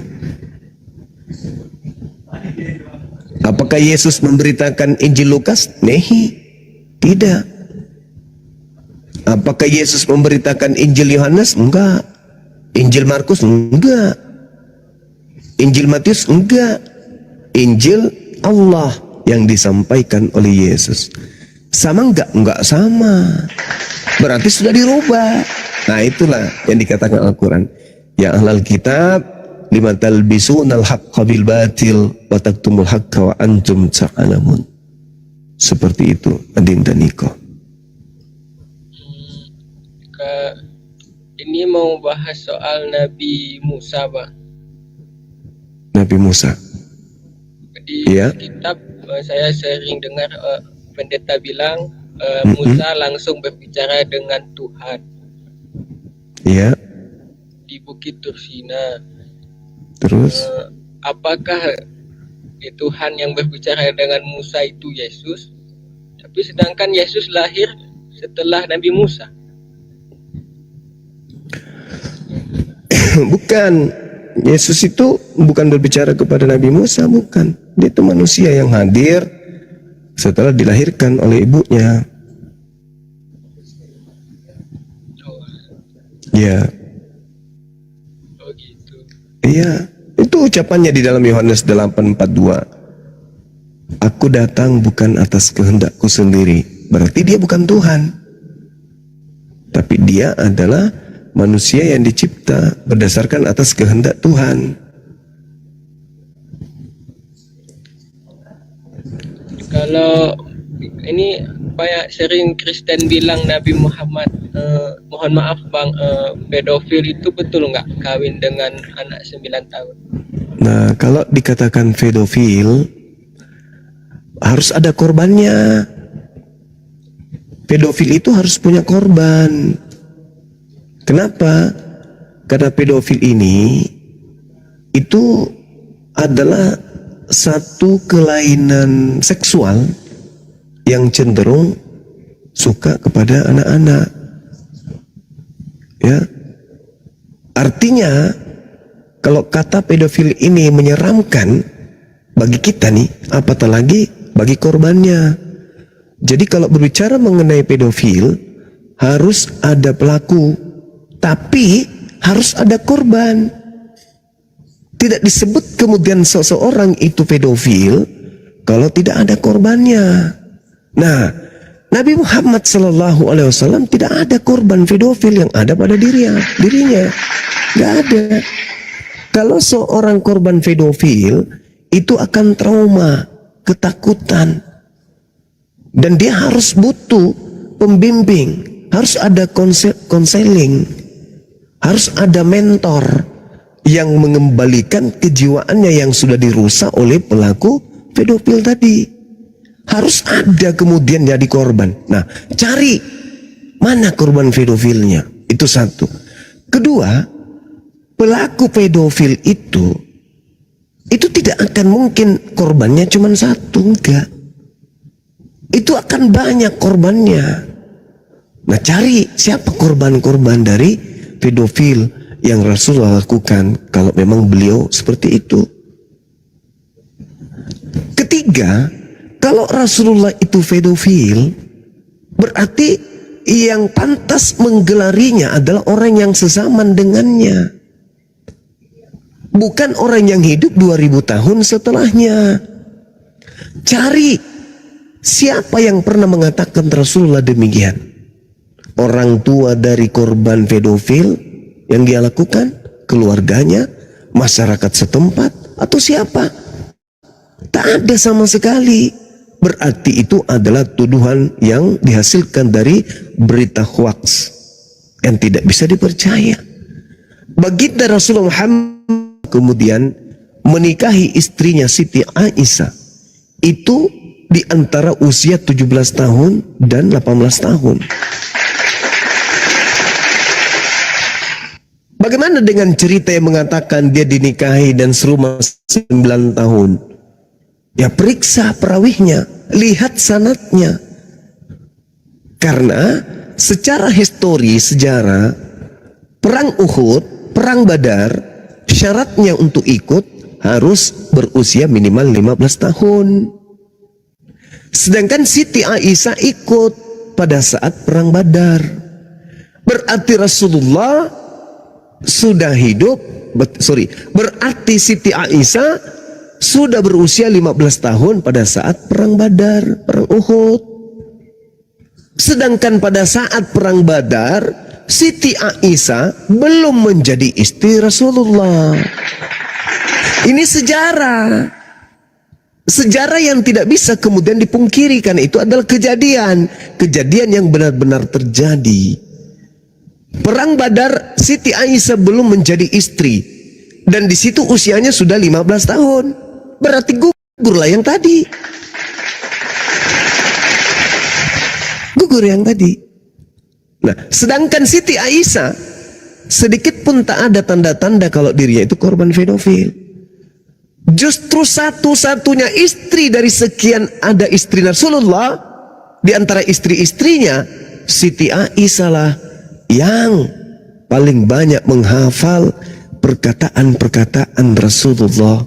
Apakah Yesus memberitakan Injil Lukas? Nehi. Tidak. Apakah Yesus memberitakan Injil Yohanes? Enggak. Injil Markus? Enggak. Injil Matius? Enggak. Injil Allah yang disampaikan oleh Yesus. Sama enggak? Enggak sama. Berarti sudah dirubah. Nah, itulah yang dikatakan Al-Quran. Ya ahlal kitab, lima talbisunal haqqa bil batil wa taktumul haqqa wa antum ta'lamun. Seperti itu, Adin dan Niko. Ini mau bahas soal Nabi Musa, Bang. Nabi Musa. Di kitab saya sering dengar pendeta bilang Musa langsung berbicara dengan Tuhan. Iya. Di Bukit Tursina. Terus? Apakah Tuhan yang berbicara dengan Musa itu Yesus? Tapi sedangkan Yesus lahir setelah Nabi Musa. Bukan. Yesus itu bukan berbicara kepada Nabi Musa, bukan. Dia itu manusia yang hadir setelah dilahirkan oleh ibunya. Ya. Oh gitu. Iya. Itu ucapannya di dalam Yohanes 8:42. Aku datang bukan atas kehendakku sendiri. Berarti dia bukan Tuhan. Tapi dia adalah manusia yang dicipta berdasarkan atas kehendak Tuhan. Kalau ini banyak sering Kristen bilang Nabi Muhammad, mohon maaf Bang, pedofil itu betul nggak kawin dengan anak 9 tahun? Nah, kalau dikatakan pedofil harus ada korbannya. Pedofil itu harus punya korban. Kenapa? Karena pedofil ini itu adalah satu kelainan seksual yang cenderung suka kepada anak-anak. Ya. Artinya kalau kata pedofil ini menyeramkan bagi kita nih, apatah lagi bagi korbannya. Jadi kalau berbicara mengenai pedofil harus ada pelaku, tapi harus ada korban. Tidak disebut kemudian seseorang itu pedofil kalau tidak ada korbannya. Nah, Nabi Muhammad SAW tidak ada korban pedofil yang ada pada dirinya. Tidak ada. Kalau seorang korban pedofil itu akan trauma, ketakutan, dan dia harus butuh pembimbing, harus ada konseling, harus ada mentor yang mengembalikan kejiwaannya yang sudah dirusak oleh pelaku pedofil tadi. Harus ada kemudian jadi korban. Nah, cari mana korban pedofilnya. Itu satu. Kedua, pelaku pedofil itu tidak akan mungkin korbannya cuma satu, enggak. Itu akan banyak korbannya. Nah, cari siapa korban-korban dari pedofil yang Rasulullah lakukan kalau memang beliau seperti itu. Ketiga, kalau Rasulullah itu pedofil, berarti yang pantas menggelarinya adalah orang yang sezaman dengannya, bukan orang yang hidup 2000 tahun setelahnya. Cari siapa yang pernah mengatakan Rasulullah demikian. Orang tua dari korban pedofil yang dia lakukan, keluarganya, masyarakat setempat, atau siapa? Tak ada sama sekali. Berarti itu adalah tuduhan yang dihasilkan dari berita hoax yang tidak bisa dipercaya. Baginda Rasulullah Muhammad kemudian menikahi istrinya Siti Aisyah itu di antara usia 17 tahun dan 18 tahun. Bagaimana dengan cerita yang mengatakan dia dinikahi dan serumah 9 tahun? Ya periksa perawihnya, lihat sanadnya. Karena secara histori, sejarah, perang Uhud, perang Badar, syaratnya untuk ikut harus berusia minimal 15 tahun. Sedangkan Siti Aisyah ikut pada saat perang Badar. Berarti Rasulullah sudah hidup, berarti Siti Aisyah sudah berusia 15 tahun pada saat perang Badar, perang Uhud. Sedangkan pada saat perang Badar, Siti Aisyah belum menjadi istri Rasulullah. Ini sejarah. Sejarah yang tidak bisa kemudian dipungkiri, karena itu adalah kejadian yang benar-benar terjadi. Perang Badar, Siti Aisyah belum menjadi istri, dan di situ usianya sudah 15 tahun. Berarti gugurlah yang tadi. Gugur yang tadi. Nah, sedangkan Siti Aisyah sedikit pun tak ada tanda-tanda kalau dirinya itu korban pedofil. Justru satu-satunya istri dari sekian ada istri Rasulullah, di antara istri-istrinya Siti Aisyah lah yang paling banyak menghafal perkataan-perkataan Rasulullah.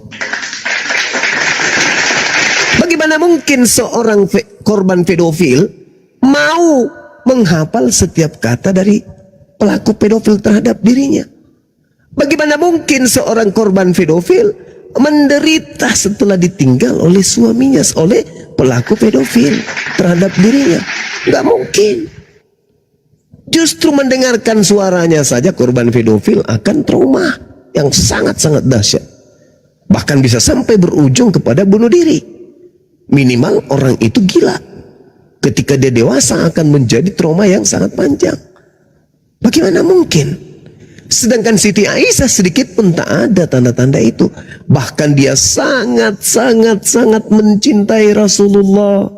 Bagaimana mungkin seorang korban pedofil mau menghafal setiap kata dari pelaku pedofil terhadap dirinya? Bagaimana mungkin seorang korban pedofil menderita setelah ditinggal oleh suaminya, oleh pelaku pedofil terhadap dirinya? Gak mungkin. Justru mendengarkan suaranya saja korban pedofil akan trauma yang sangat-sangat dahsyat. Bahkan bisa sampai berujung kepada bunuh diri. Minimal orang itu gila. Ketika dia dewasa akan menjadi trauma yang sangat panjang. Bagaimana mungkin? Sedangkan Siti Aisyah sedikit pun tak ada tanda-tanda itu. Bahkan dia sangat mencintai Rasulullah.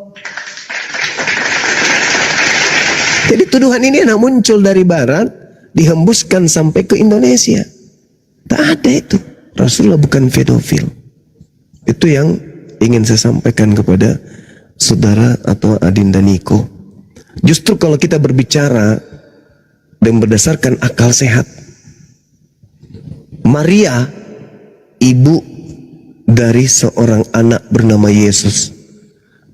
Jadi tuduhan ini muncul dari barat, dihembuskan sampai ke Indonesia. Tak ada itu. Rasulullah bukan pedofil. Itu yang ingin saya sampaikan kepada saudara atau Adinda Niko. Justru kalau kita berbicara dan berdasarkan akal sehat, Maria, ibu dari seorang anak bernama Yesus.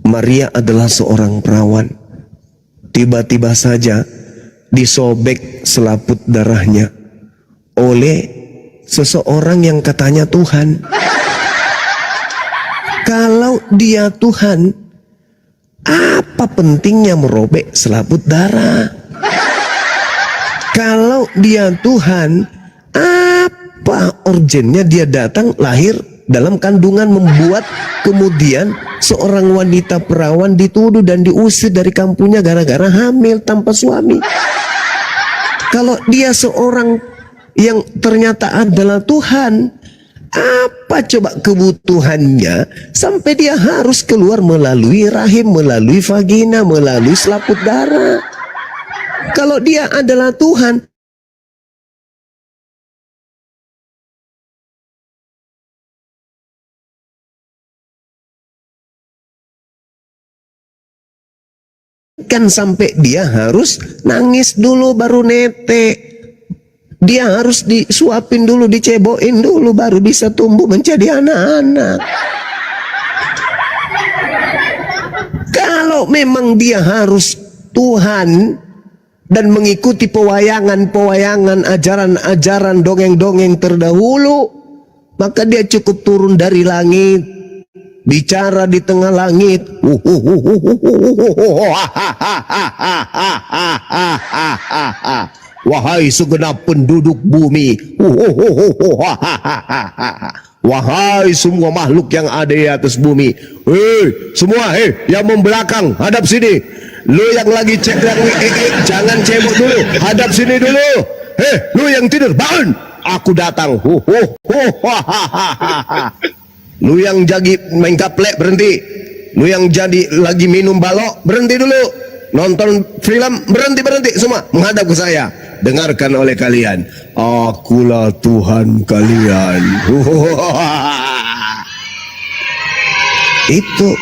Maria adalah seorang perawan. Tiba-tiba saja disobek selaput darahnya oleh seseorang yang katanya Tuhan. Kalau dia Tuhan, apa pentingnya merobek selaput darah? Kalau dia Tuhan, apa urgennya dia datang lahir dalam kandungan, membuat kemudian seorang wanita perawan dituduh dan diusir dari kampungnya gara-gara hamil tanpa suami? Kalau dia seorang yang ternyata adalah Tuhan, apa coba kebutuhannya sampai dia harus keluar melalui rahim, melalui vagina, melalui selaput darah? Kalau dia adalah Tuhan, kan sampai dia harus nangis dulu baru netek. Dia harus disuapin dulu, dicebokin dulu, baru bisa tumbuh menjadi anak-anak. Kalau memang dia harus Tuhan dan mengikuti pewayangan-pewayangan, ajaran-ajaran, dongeng-dongeng terdahulu, maka dia cukup turun dari langit, bicara di tengah langit. Wahai segenap penduduk bumi, wahai semua makhluk yang ada di atas bumi, semua, yang membelakang, hadap sini. Lu yang lagi cek jangan cebok dulu, hadap sini dulu. Lu yang tidur, bangun, aku datang. Lu yang jadi main gaplek, berhenti. Lu yang jadi lagi minum balok, berhenti dulu. Nonton film, berhenti semua, menghadap ke saya. Dengarkan oleh kalian, akulah Tuhan kalian. Itu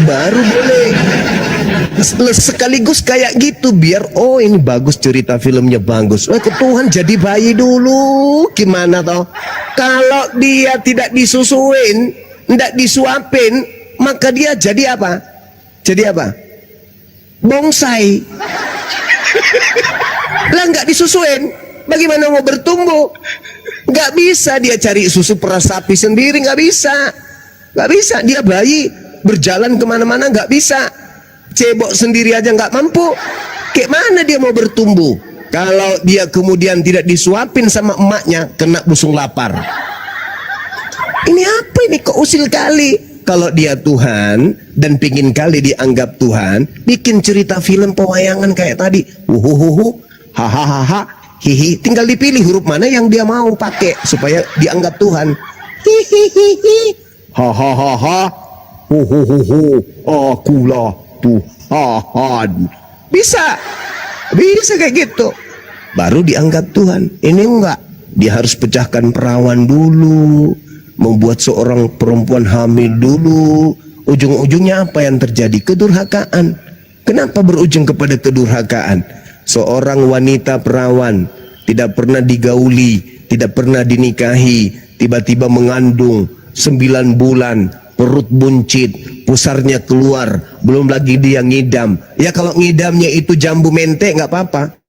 baru boleh. Sekaligus kayak gitu, biar ini bagus, cerita filmnya bagus. Ke Tuhan jadi bayi dulu, gimana toh? Kalau dia tidak disusuin, tidak disuapin, maka dia jadi apa? Jadi apa? Bonsai. Lah nggak disusuin, bagaimana mau bertumbuh? Nggak bisa dia cari susu peras sapi sendiri, nggak bisa. Dia bayi berjalan kemana-mana nggak bisa. Cebok sendiri aja nggak mampu. Kayak mana dia mau bertumbuh? Kalau dia kemudian tidak disuapin sama emaknya, kena busung lapar. Ini apa ini, kok usil kali? Kalau dia Tuhan dan pingin kali dianggap Tuhan, bikin cerita film pewayangan kayak tadi. Hahaha, hihi. Tinggal dipilih huruf mana yang dia mau pakai supaya dianggap Tuhan. Hihihi, hahaha, akulah Tuhan. Bisa kayak gitu. Baru dianggap Tuhan. Ini enggak. Dia harus pecahkan perawan dulu, membuat seorang perempuan hamil dulu. Ujung-ujungnya apa yang terjadi? Kedurhakaan. Kenapa berujung kepada kedurhakaan? Seorang wanita perawan tidak pernah digauli, tidak pernah dinikahi, tiba-tiba mengandung 9 bulan, perut buncit, pusarnya keluar, belum lagi dia ngidam. Ya kalau ngidamnya itu jambu mente nggak apa-apa.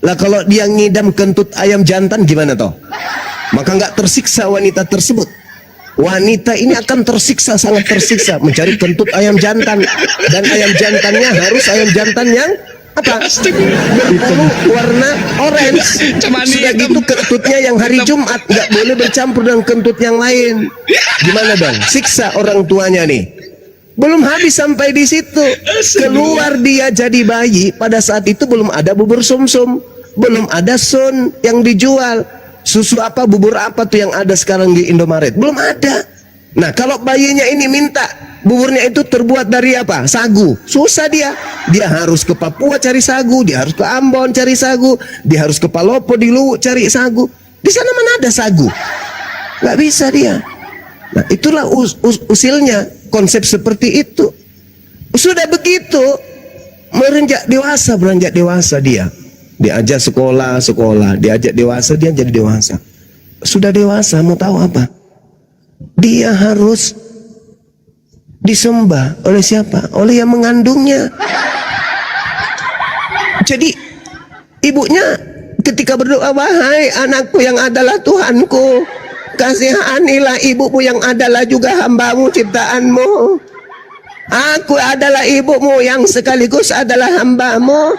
Lah kalau dia ngidam kentut ayam jantan gimana toh? Maka nggak tersiksa wanita tersebut. Wanita ini akan tersiksa, sangat tersiksa mencari kentut ayam jantan, dan ayam jantannya harus ayam jantan yang apa? Warna orange. Sudah gitu kentutnya yang hari Jumat nggak boleh bercampur dengan kentut yang lain. Gimana dong? Siksa orang tuanya nih. Belum habis sampai di situ, keluar dia jadi bayi. Pada saat itu belum ada bubur sumsum, belum ada sun yang dijual. Susu apa, bubur apa tuh yang ada sekarang di Indomaret? Belum ada. Nah kalau bayinya ini minta buburnya itu terbuat dari apa? Sagu. Susah dia. Dia harus ke Papua cari sagu, dia harus ke Ambon cari sagu, dia harus ke Palopo di Luwu cari sagu. Di sana mana ada sagu? Nggak bisa dia. Nah itulah usilnya konsep seperti itu. Sudah begitu beranjak dewasa dia. Diajak sekolah, diajak dewasa, dia jadi dewasa. Sudah dewasa, mau tahu apa? Dia harus disembah oleh siapa? Oleh yang mengandungnya. Jadi ibunya ketika berdoa, wahai anakku yang adalah Tuhanku, kasihanilah ibumu yang adalah juga hambamu, ciptaanmu. Aku adalah ibumu yang sekaligus adalah hambamu,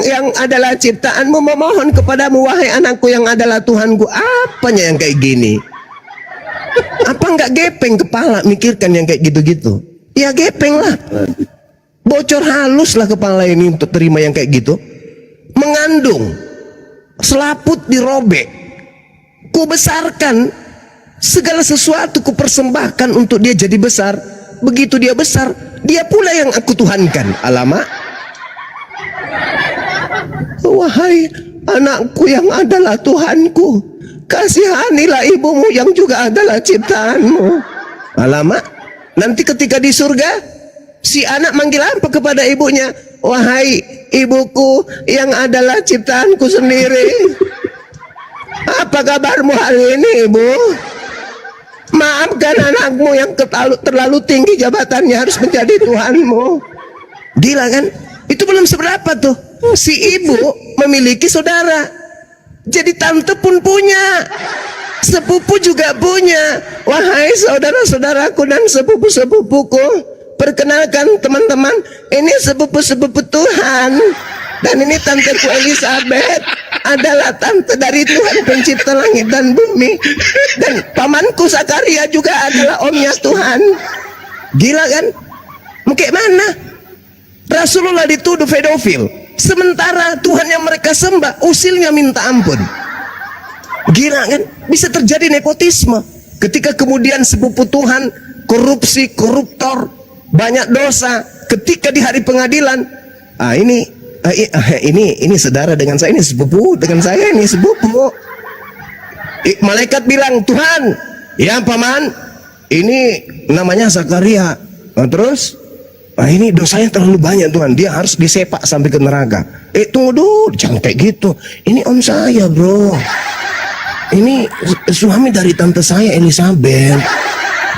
yang adalah ciptaanmu, memohon kepadamu wahai anakku yang adalah Tuhanku. Apanya yang kayak gini? Apa enggak gepeng kepala mikirkan yang kayak gitu-gitu? Ya gepeng lah, bocor halus lah kepala ini untuk terima yang kayak gitu. Mengandung, selaput dirobek, ku besarkan, segala sesuatu ku persembahkan untuk dia jadi besar. Begitu dia besar, dia pula yang aku tuhankan. Alamak, wahai anakku yang adalah Tuhanku, kasihanilah ibumu yang juga adalah ciptaanmu. Alamak, nanti ketika di surga, si anak manggil apa kepada ibunya? Wahai ibuku yang adalah ciptaanku sendiri. Apa kabarmu hari ini, Ibu? Maafkan anakmu yang terlalu tinggi jabatannya harus menjadi Tuhanmu. Gila kan? Itu belum seberapa tuh. Si ibu memiliki saudara. Jadi tante pun punya. Sepupu juga punya. Wahai saudara-saudaraku dan sepupu-sepupuku, perkenalkan teman-teman, ini sepupu-sepupu Tuhan. Dan ini tanteku Elizabeth adalah tante dari Tuhan pencipta langit dan bumi. Dan pamanku Zakaria juga adalah omnya Tuhan. Gila kan? Mungkin mana? Rasulullah dituduh pedofil, sementara Tuhan yang mereka sembah usilnya minta ampun. Gila kan? Bisa terjadi nepotisme. Ketika kemudian sepupu Tuhan korupsi, koruptor, banyak dosa, ketika di hari pengadilan, ini saudara dengan saya, ini sepupu dengan saya, ini sepupu. Malaikat bilang, Tuhan, ya paman, ini namanya Zakaria. Terus, ini dosanya terlalu banyak Tuhan, dia harus disepak sampai ke neraka. Tunggu dulu, jangan kayak gitu. Ini om saya, bro. Ini suami dari tante saya Elizabeth.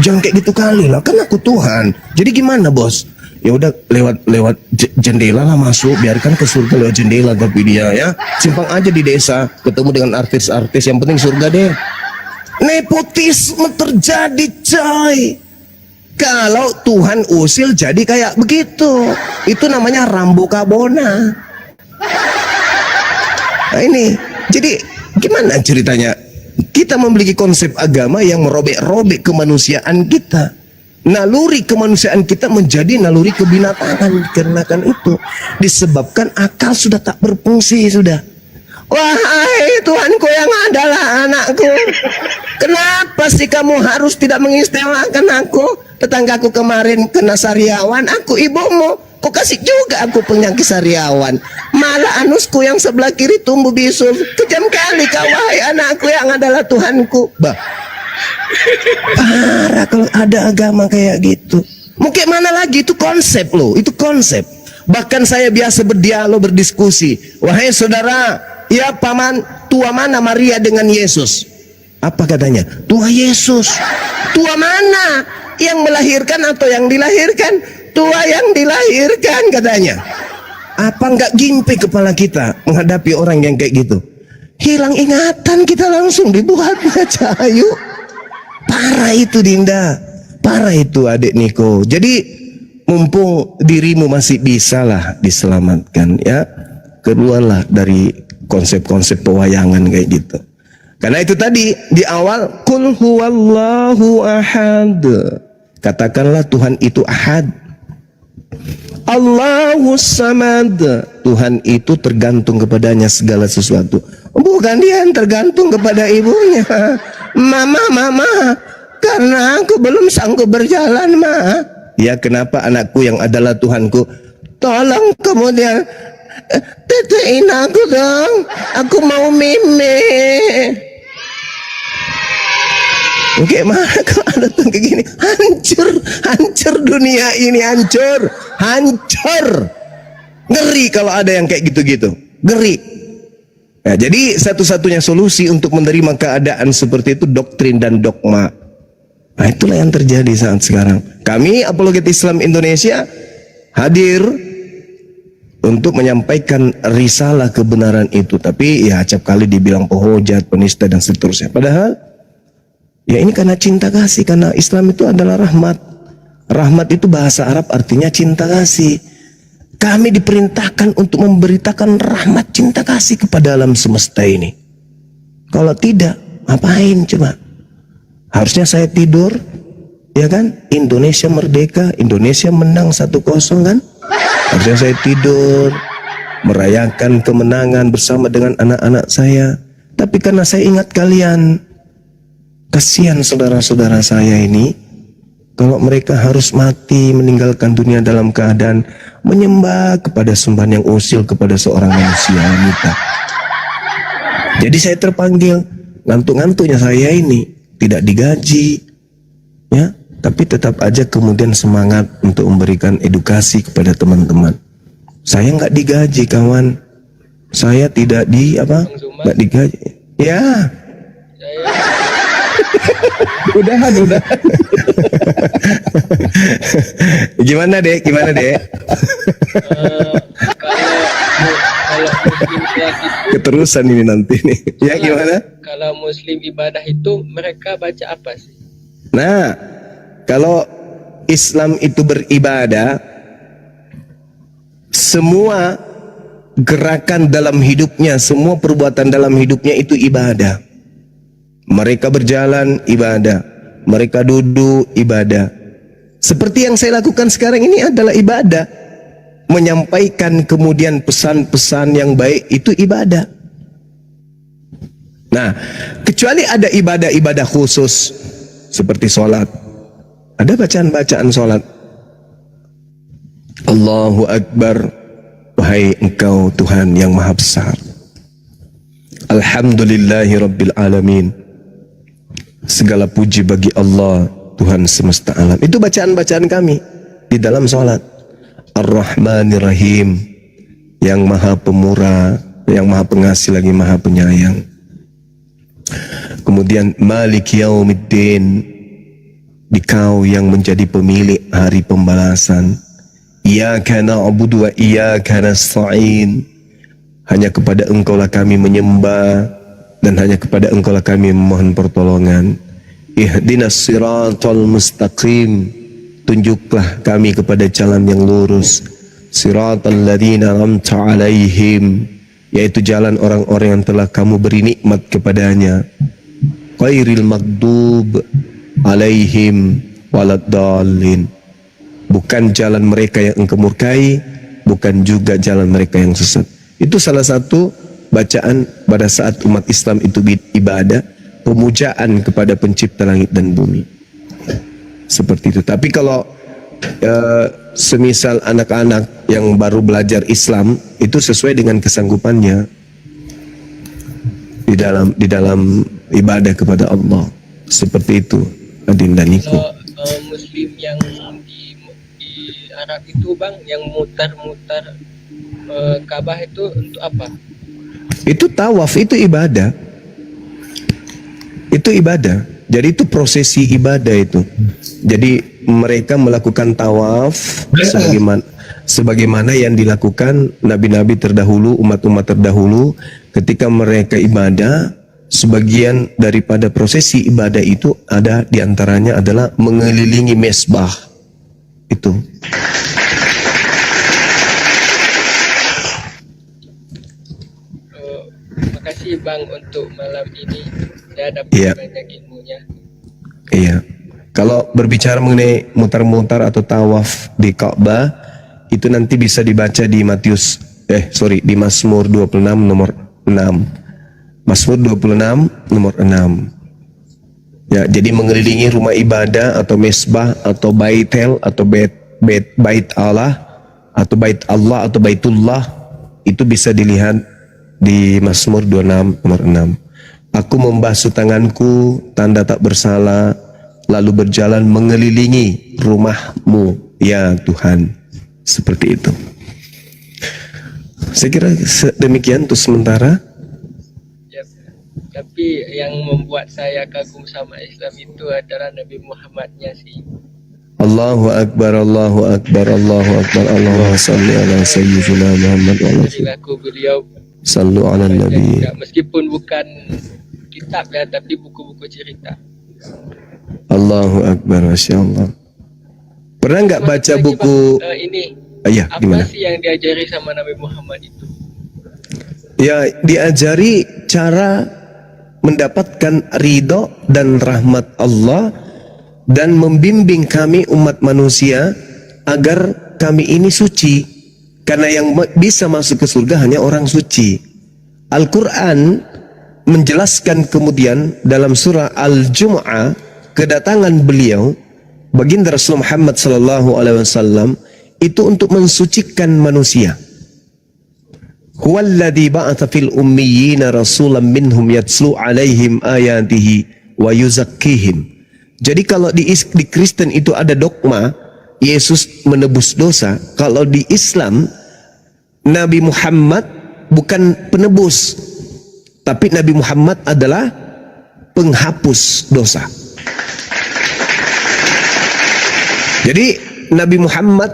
Jangan kayak gitu kali lah, kan aku Tuhan. Jadi gimana, bos? Ya udah, lewat jendela lah masuk, biarkan ke surga lewat jendela. Tapi dia ya simpang aja di desa, ketemu dengan artis-artis, yang penting surga deh. Nepotisme terjadi, coy. Kalau Tuhan usil jadi kayak begitu, itu namanya Rambo Kabona. Nah ini, jadi gimana ceritanya? Kita memiliki konsep agama yang merobek-robek kemanusiaan kita. Naluri kemanusiaan kita menjadi naluri kebinatangan. Dikarenakan itu disebabkan akal sudah tak berfungsi sudah. Wahai Tuhanku yang adalah anakku, kenapa sih kamu harus tidak mengistimewakan aku? Tetanggaku kemarin kena sariawan, aku ibumu, kok kasih juga aku penyakit sariawan. Malah anusku yang sebelah kiri tumbuh bisul. Kejam kali kau, wahai anakku yang adalah Tuhanku. Bah, parah kalau ada agama kayak gitu. Mungkin mana lagi, itu konsep loh, itu konsep. Bahkan saya biasa berdialog, berdiskusi. Wahai saudara, ya paman, tua mana Maria dengan Yesus? Apa katanya? Tua Yesus. Tua mana? Yang melahirkan atau yang dilahirkan? Tua yang dilahirkan katanya. Apa enggak gimpe kepala kita menghadapi orang yang kayak gitu? Hilang ingatan kita langsung dibuatnya cahayu. Parah itu Dinda, parah itu adik Niko. Jadi mumpung dirimu masih bisa lah diselamatkan ya, keluarlah dari konsep-konsep pewayangan kayak gitu. Karena itu tadi di awal, Qul huwallahu ahad. Katakanlah Tuhan itu ahad. Allahus samad. Tuhan itu tergantung kepadanya segala sesuatu. Bukan dia yang tergantung kepada ibunya. Mama, karena aku belum sanggup berjalan, Ma. Ya kenapa anakku yang adalah Tuhanku? Tolong kemudian tetein aku dong. Aku mau mimi. Oke, mana kok ada tuh kayak gini? Hancur dunia ini, hancur. Ngeri kalau ada yang kayak gitu-gitu. Ngeri. Ya, jadi satu-satunya solusi untuk menerima keadaan seperti itu doktrin dan dogma. Nah, itulah yang terjadi saat sekarang. Kami Apologet Islam Indonesia hadir untuk menyampaikan risalah kebenaran itu. Tapi ya acap kali dibilang penghujat, penista dan seterusnya. Padahal ya ini karena cinta kasih, karena Islam itu adalah rahmat. Rahmat itu bahasa Arab artinya cinta kasih. Kami diperintahkan untuk memberitakan rahmat cinta kasih kepada alam semesta ini. Kalau tidak, ngapain coba? Harusnya saya tidur, ya kan? Indonesia merdeka, Indonesia menang 1-0 kan? Harusnya saya tidur, merayakan kemenangan bersama dengan anak-anak saya. Tapi karena saya ingat kalian, kasihan saudara-saudara saya ini, kalau mereka harus mati meninggalkan dunia dalam keadaan menyembah kepada sembahan yang usil kepada seorang manusia wanita. Jadi saya terpanggil, ngantuk-ngantuknya saya ini tidak digaji, ya, tapi tetap aja kemudian semangat untuk memberikan edukasi kepada teman-teman. Saya nggak digaji kawan, saya tidak nggak digaji. Ya, Udahan. Gimana dek? Kalau muslim sholat itu, Keterusan ini nanti nih. Ya gimana? kalau muslim ibadah itu mereka baca apa sih? Nah, kalau Islam itu beribadah, semua gerakan dalam hidupnya, semua perbuatan dalam hidupnya itu ibadah. Mereka berjalan ibadah, mereka duduk ibadah. Seperti yang saya lakukan sekarang ini adalah ibadah. Menyampaikan kemudian pesan-pesan yang baik itu ibadah. Nah, kecuali ada ibadah-ibadah khusus seperti sholat, ada bacaan-bacaan sholat. Allahu Akbar, wahai Engkau Tuhan yang Maha Besar. Alhamdulillahi Rabbil Alamin, segala puji bagi Allah Tuhan semesta alam. Itu bacaan-bacaan kami di dalam sholat. Ar-Rahmanir Rahim, yang Maha Pemurah, yang Maha Pengasih lagi Maha Penyayang. Kemudian Malik Yaumiddin, Dikau yang menjadi pemilik hari pembalasan. Iyyaka na'budu wa iyyaka nasta'in, hanya kepada Engkaulah kami menyembah dan hanya kepada Engkaulah kami memohon pertolongan. Ihdinas siratal mustaqim, tunjuklah kami kepada jalan yang lurus. Siratal ladzina an'amta 'alaihim, yaitu jalan orang-orang yang telah kamu beri nikmat kepadanya. Ghairil maghdub 'alaihim waladdallin, bukan jalan mereka yang engkau murkai, bukan juga jalan mereka yang sesat. Itu salah satu bacaan pada saat umat Islam itu ibadah, pemujaan kepada pencipta langit dan bumi. Seperti itu. Tapi kalau semisal anak-anak yang baru belajar Islam, itu sesuai dengan kesanggupannya di dalam ibadah kepada Allah. Seperti itu, Adinda Niko. Kalau muslim yang di Arab itu bang, yang mutar-mutar Ka'bah itu untuk apa? Itu tawaf, itu ibadah. Itu ibadah. Jadi itu prosesi ibadah itu. Jadi mereka melakukan tawaf sebagaimana yang dilakukan nabi-nabi terdahulu, umat-umat terdahulu ketika mereka ibadah. Sebagian daripada prosesi ibadah itu ada diantaranya adalah mengelilingi mesbah itu. Makasih bang untuk malam ini, saya dapat banyak ilmunya. Iya. Kalau berbicara mengenai mutar-mutar atau tawaf di Ka'bah, itu nanti bisa dibaca di di Mazmur 26 nomor 6. Mazmur 26 nomor 6. Ya, jadi mengelilingi rumah ibadah atau mesbah atau baitel atau bait Allah atau bait Allah atau baitullah, itu bisa dilihat di Mazmur 26 nomor 6. Aku membasuh tanganku, tanda tak bersalah, lalu berjalan mengelilingi rumahmu, ya Tuhan. Seperti itu. Saya kira demikian untuk sementara. Ya, tapi yang membuat saya kagum sama Islam itu adalah Nabi Muhammadnya sih. Allahu Akbar, Allahu Akbar, Allahu Akbar, Allahumma salli ala sayyidina Muhammad wa ala perilaku beliau, sallu ala nabi. meskipun bukan kitab ya, tapi buku-buku cerita. Allahu Akbar, Masya Allah. Pernah nggak baca buku ini? Iya, Apa gimana? sih yang diajari sama Nabi Muhammad itu? Ya, diajari cara mendapatkan ridho dan rahmat Allah dan membimbing kami umat manusia agar kami ini suci, karena yang bisa masuk ke surga hanya orang suci. Al-Quran menjelaskan kemudian dalam surah Al-Jumu'ah kedatangan beliau baginda Rasul Muhammad SAW itu untuk mensucikan manusia. Huwallazi ba'atha fil ummiyina rasulan minhum yatslu 'alaihim ayatihi wa yuzakkihim. Jadi kalau di Kristen itu ada dogma Yesus menebus dosa, kalau di Islam Nabi Muhammad bukan penebus, tapi Nabi Muhammad adalah penghapus dosa. Jadi Nabi Muhammad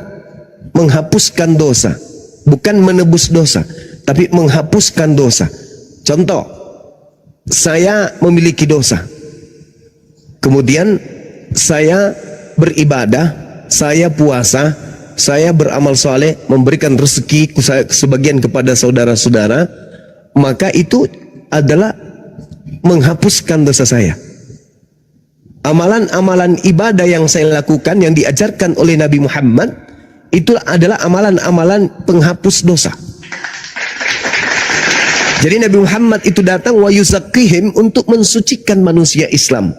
menghapuskan dosa, bukan menebus dosa, tapi menghapuskan dosa. Contoh, saya memiliki dosa, kemudian saya beribadah, saya puasa, saya beramal soleh, memberikan rezeki sebagian kepada saudara-saudara, maka itu adalah menghapuskan dosa saya. Amalan-amalan ibadah yang saya lakukan, yang diajarkan oleh Nabi Muhammad, itu adalah amalan-amalan penghapus dosa. Jadi Nabi Muhammad itu datang wa yuzakkihim, untuk mensucikan manusia Islam.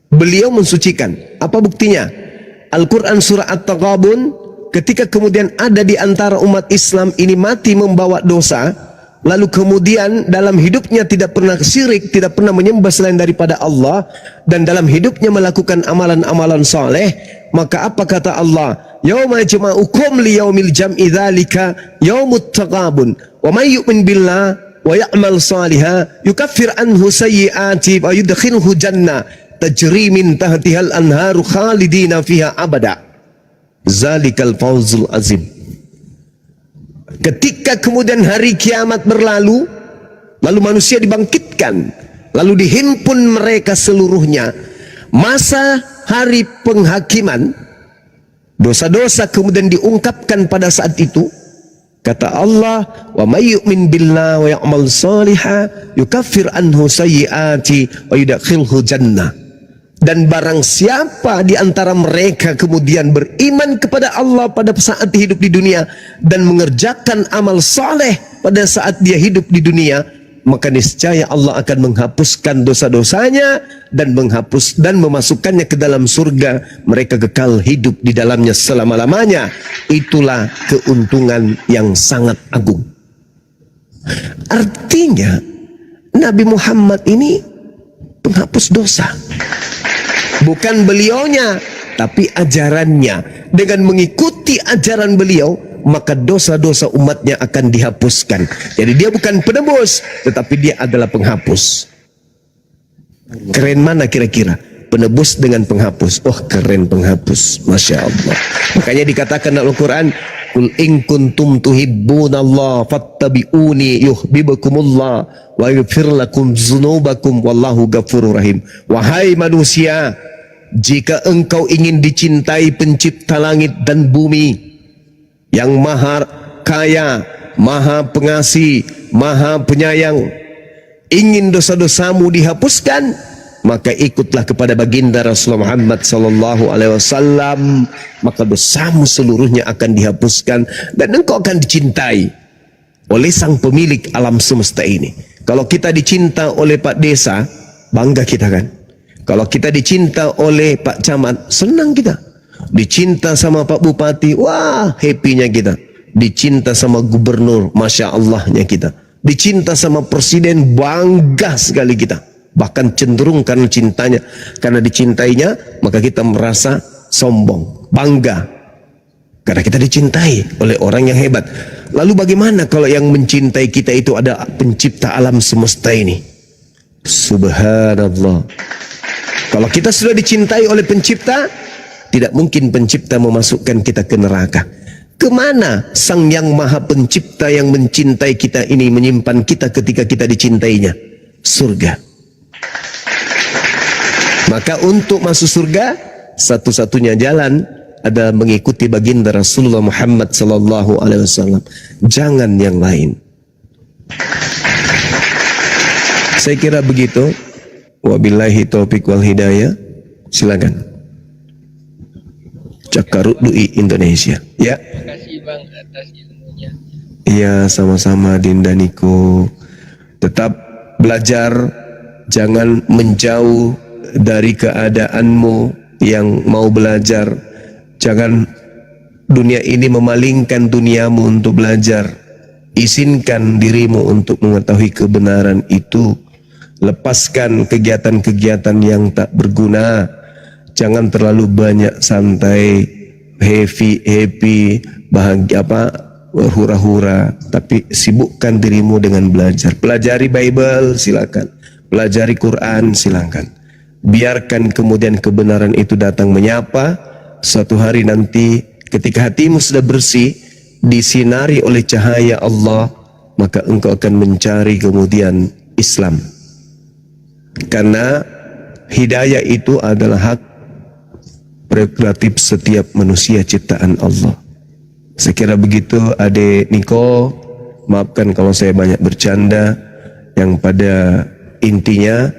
Beliau mensucikan. Apa buktinya? Al-Quran surah At-Taghabun, ketika kemudian ada di antara umat Islam ini mati membawa dosa, lalu kemudian dalam hidupnya tidak pernah syirik, tidak pernah menyembah selain daripada Allah, dan dalam hidupnya melakukan amalan-amalan saleh, maka apa kata Allah? Yauma jama'ukum liyaumil jam'i dzalika yaumut taghabun wa may yu'min billah wa ya'mal shalihan yukaffir anhu sayyi'ati wa yudkhilhu jannah tajri min tahtihal anharu khalidina fiha abada. Zalikal fawzul azim. Ketika kemudian hari kiamat berlalu, lalu manusia dibangkitkan, lalu dihimpun mereka seluruhnya, masa hari penghakiman, dosa-dosa kemudian diungkapkan pada saat itu. Kata Allah, wa may yu'min billah wa ya'mal shalihan yukaffir anhu sayyi'ati wa yudkhilhu jannah. Dan barang siapa di antara mereka kemudian beriman kepada Allah pada saat hidup di dunia dan mengerjakan amal saleh pada saat dia hidup di dunia, maka niscaya Allah akan menghapuskan dosa-dosanya dan memasukkannya ke dalam surga. Mereka kekal hidup di dalamnya selama-lamanya. Itulah keuntungan yang sangat agung. Artinya Nabi Muhammad ini penghapus dosa. Bukan beliaunya, tapi ajarannya. Dengan mengikuti ajaran beliau, maka dosa-dosa umatnya akan dihapuskan. Jadi dia bukan penebus, tetapi dia adalah penghapus. Keren mana kira-kira? Penebus dengan penghapus. Oh, keren penghapus. Masya Allah. Makanya dikatakan dalam Al-Quran, Qul in kuntum tuhibbunallah fattabi'uni yuhibbukumullah wa yaghfir lakum dzunubakum wallahu ghafurur rahim. Wahai manusia, jika engkau ingin dicintai pencipta langit dan bumi yang maha kaya, maha pengasih, maha penyayang, ingin dosa-dosamu dihapuskan, maka ikutlah kepada baginda Rasulullah Muhammad sallallahu alaihi wasallam, maka dosamu seluruhnya akan dihapuskan dan engkau akan dicintai oleh sang pemilik alam semesta ini. Kalau kita dicinta oleh Pak Desa, bangga kita kan? Kalau kita dicinta oleh Pak Camat, senang kita. Dicinta sama Pak Bupati, wah happy-nya kita. Dicinta sama gubernur, Masya Allahnya kita. Dicinta sama presiden, bangga sekali kita. Bahkan cenderung karena cintanya, karena dicintainya, maka kita merasa sombong, bangga. Karena kita dicintai oleh orang yang hebat. Lalu bagaimana kalau yang mencintai kita itu ada pencipta alam semesta ini? Subhanallah. Kalau kita sudah dicintai oleh pencipta, tidak mungkin pencipta memasukkan kita ke neraka. Kemana sang yang maha pencipta yang mencintai kita ini menyimpan kita ketika kita dicintainya? Surga. Maka untuk masuk surga, satu-satunya jalan adalah mengikuti baginda Rasulullah Muhammad sallallahu alaihi wasallam. Jangan yang lain. Saya kira begitu. Wabillahi taufiq wal hidayah. Silakan. Cakarut Dui Indonesia. Ya. Terima kasih Bang atas ilmunya. Iya, sama-sama Dinda Niko. Tetap belajar, jangan menjauh dari keadaanmu yang mau belajar. Jangan dunia ini memalingkan duniamu untuk belajar. Izinkan dirimu untuk mengetahui kebenaran itu. Lepaskan kegiatan-kegiatan yang tak berguna. Jangan terlalu banyak santai, happy, bahagia hura-hura, tapi sibukkan dirimu dengan belajar. Pelajari Bible, silakan. Pelajari Quran, silakan. Biarkan kemudian kebenaran itu datang menyapa. suatu hari nanti ketika hatimu sudah bersih, disinari oleh cahaya Allah, maka engkau akan mencari kemudian Islam. Karena hidayah itu adalah hak prerogatif setiap manusia ciptaan Allah. Saya kira begitu Adik Niko, maafkan kalau saya banyak bercanda. Yang pada intinya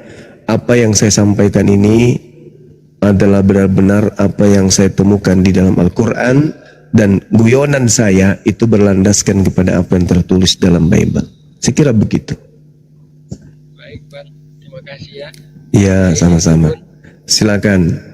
apa yang saya sampaikan ini adalah benar-benar apa yang saya temukan di dalam Al-Quran, dan guyonan saya itu berlandaskan kepada apa yang tertulis dalam Bible. Saya kira begitu. Baik Pak, terima kasih ya. Ya, sama-sama. Silakan.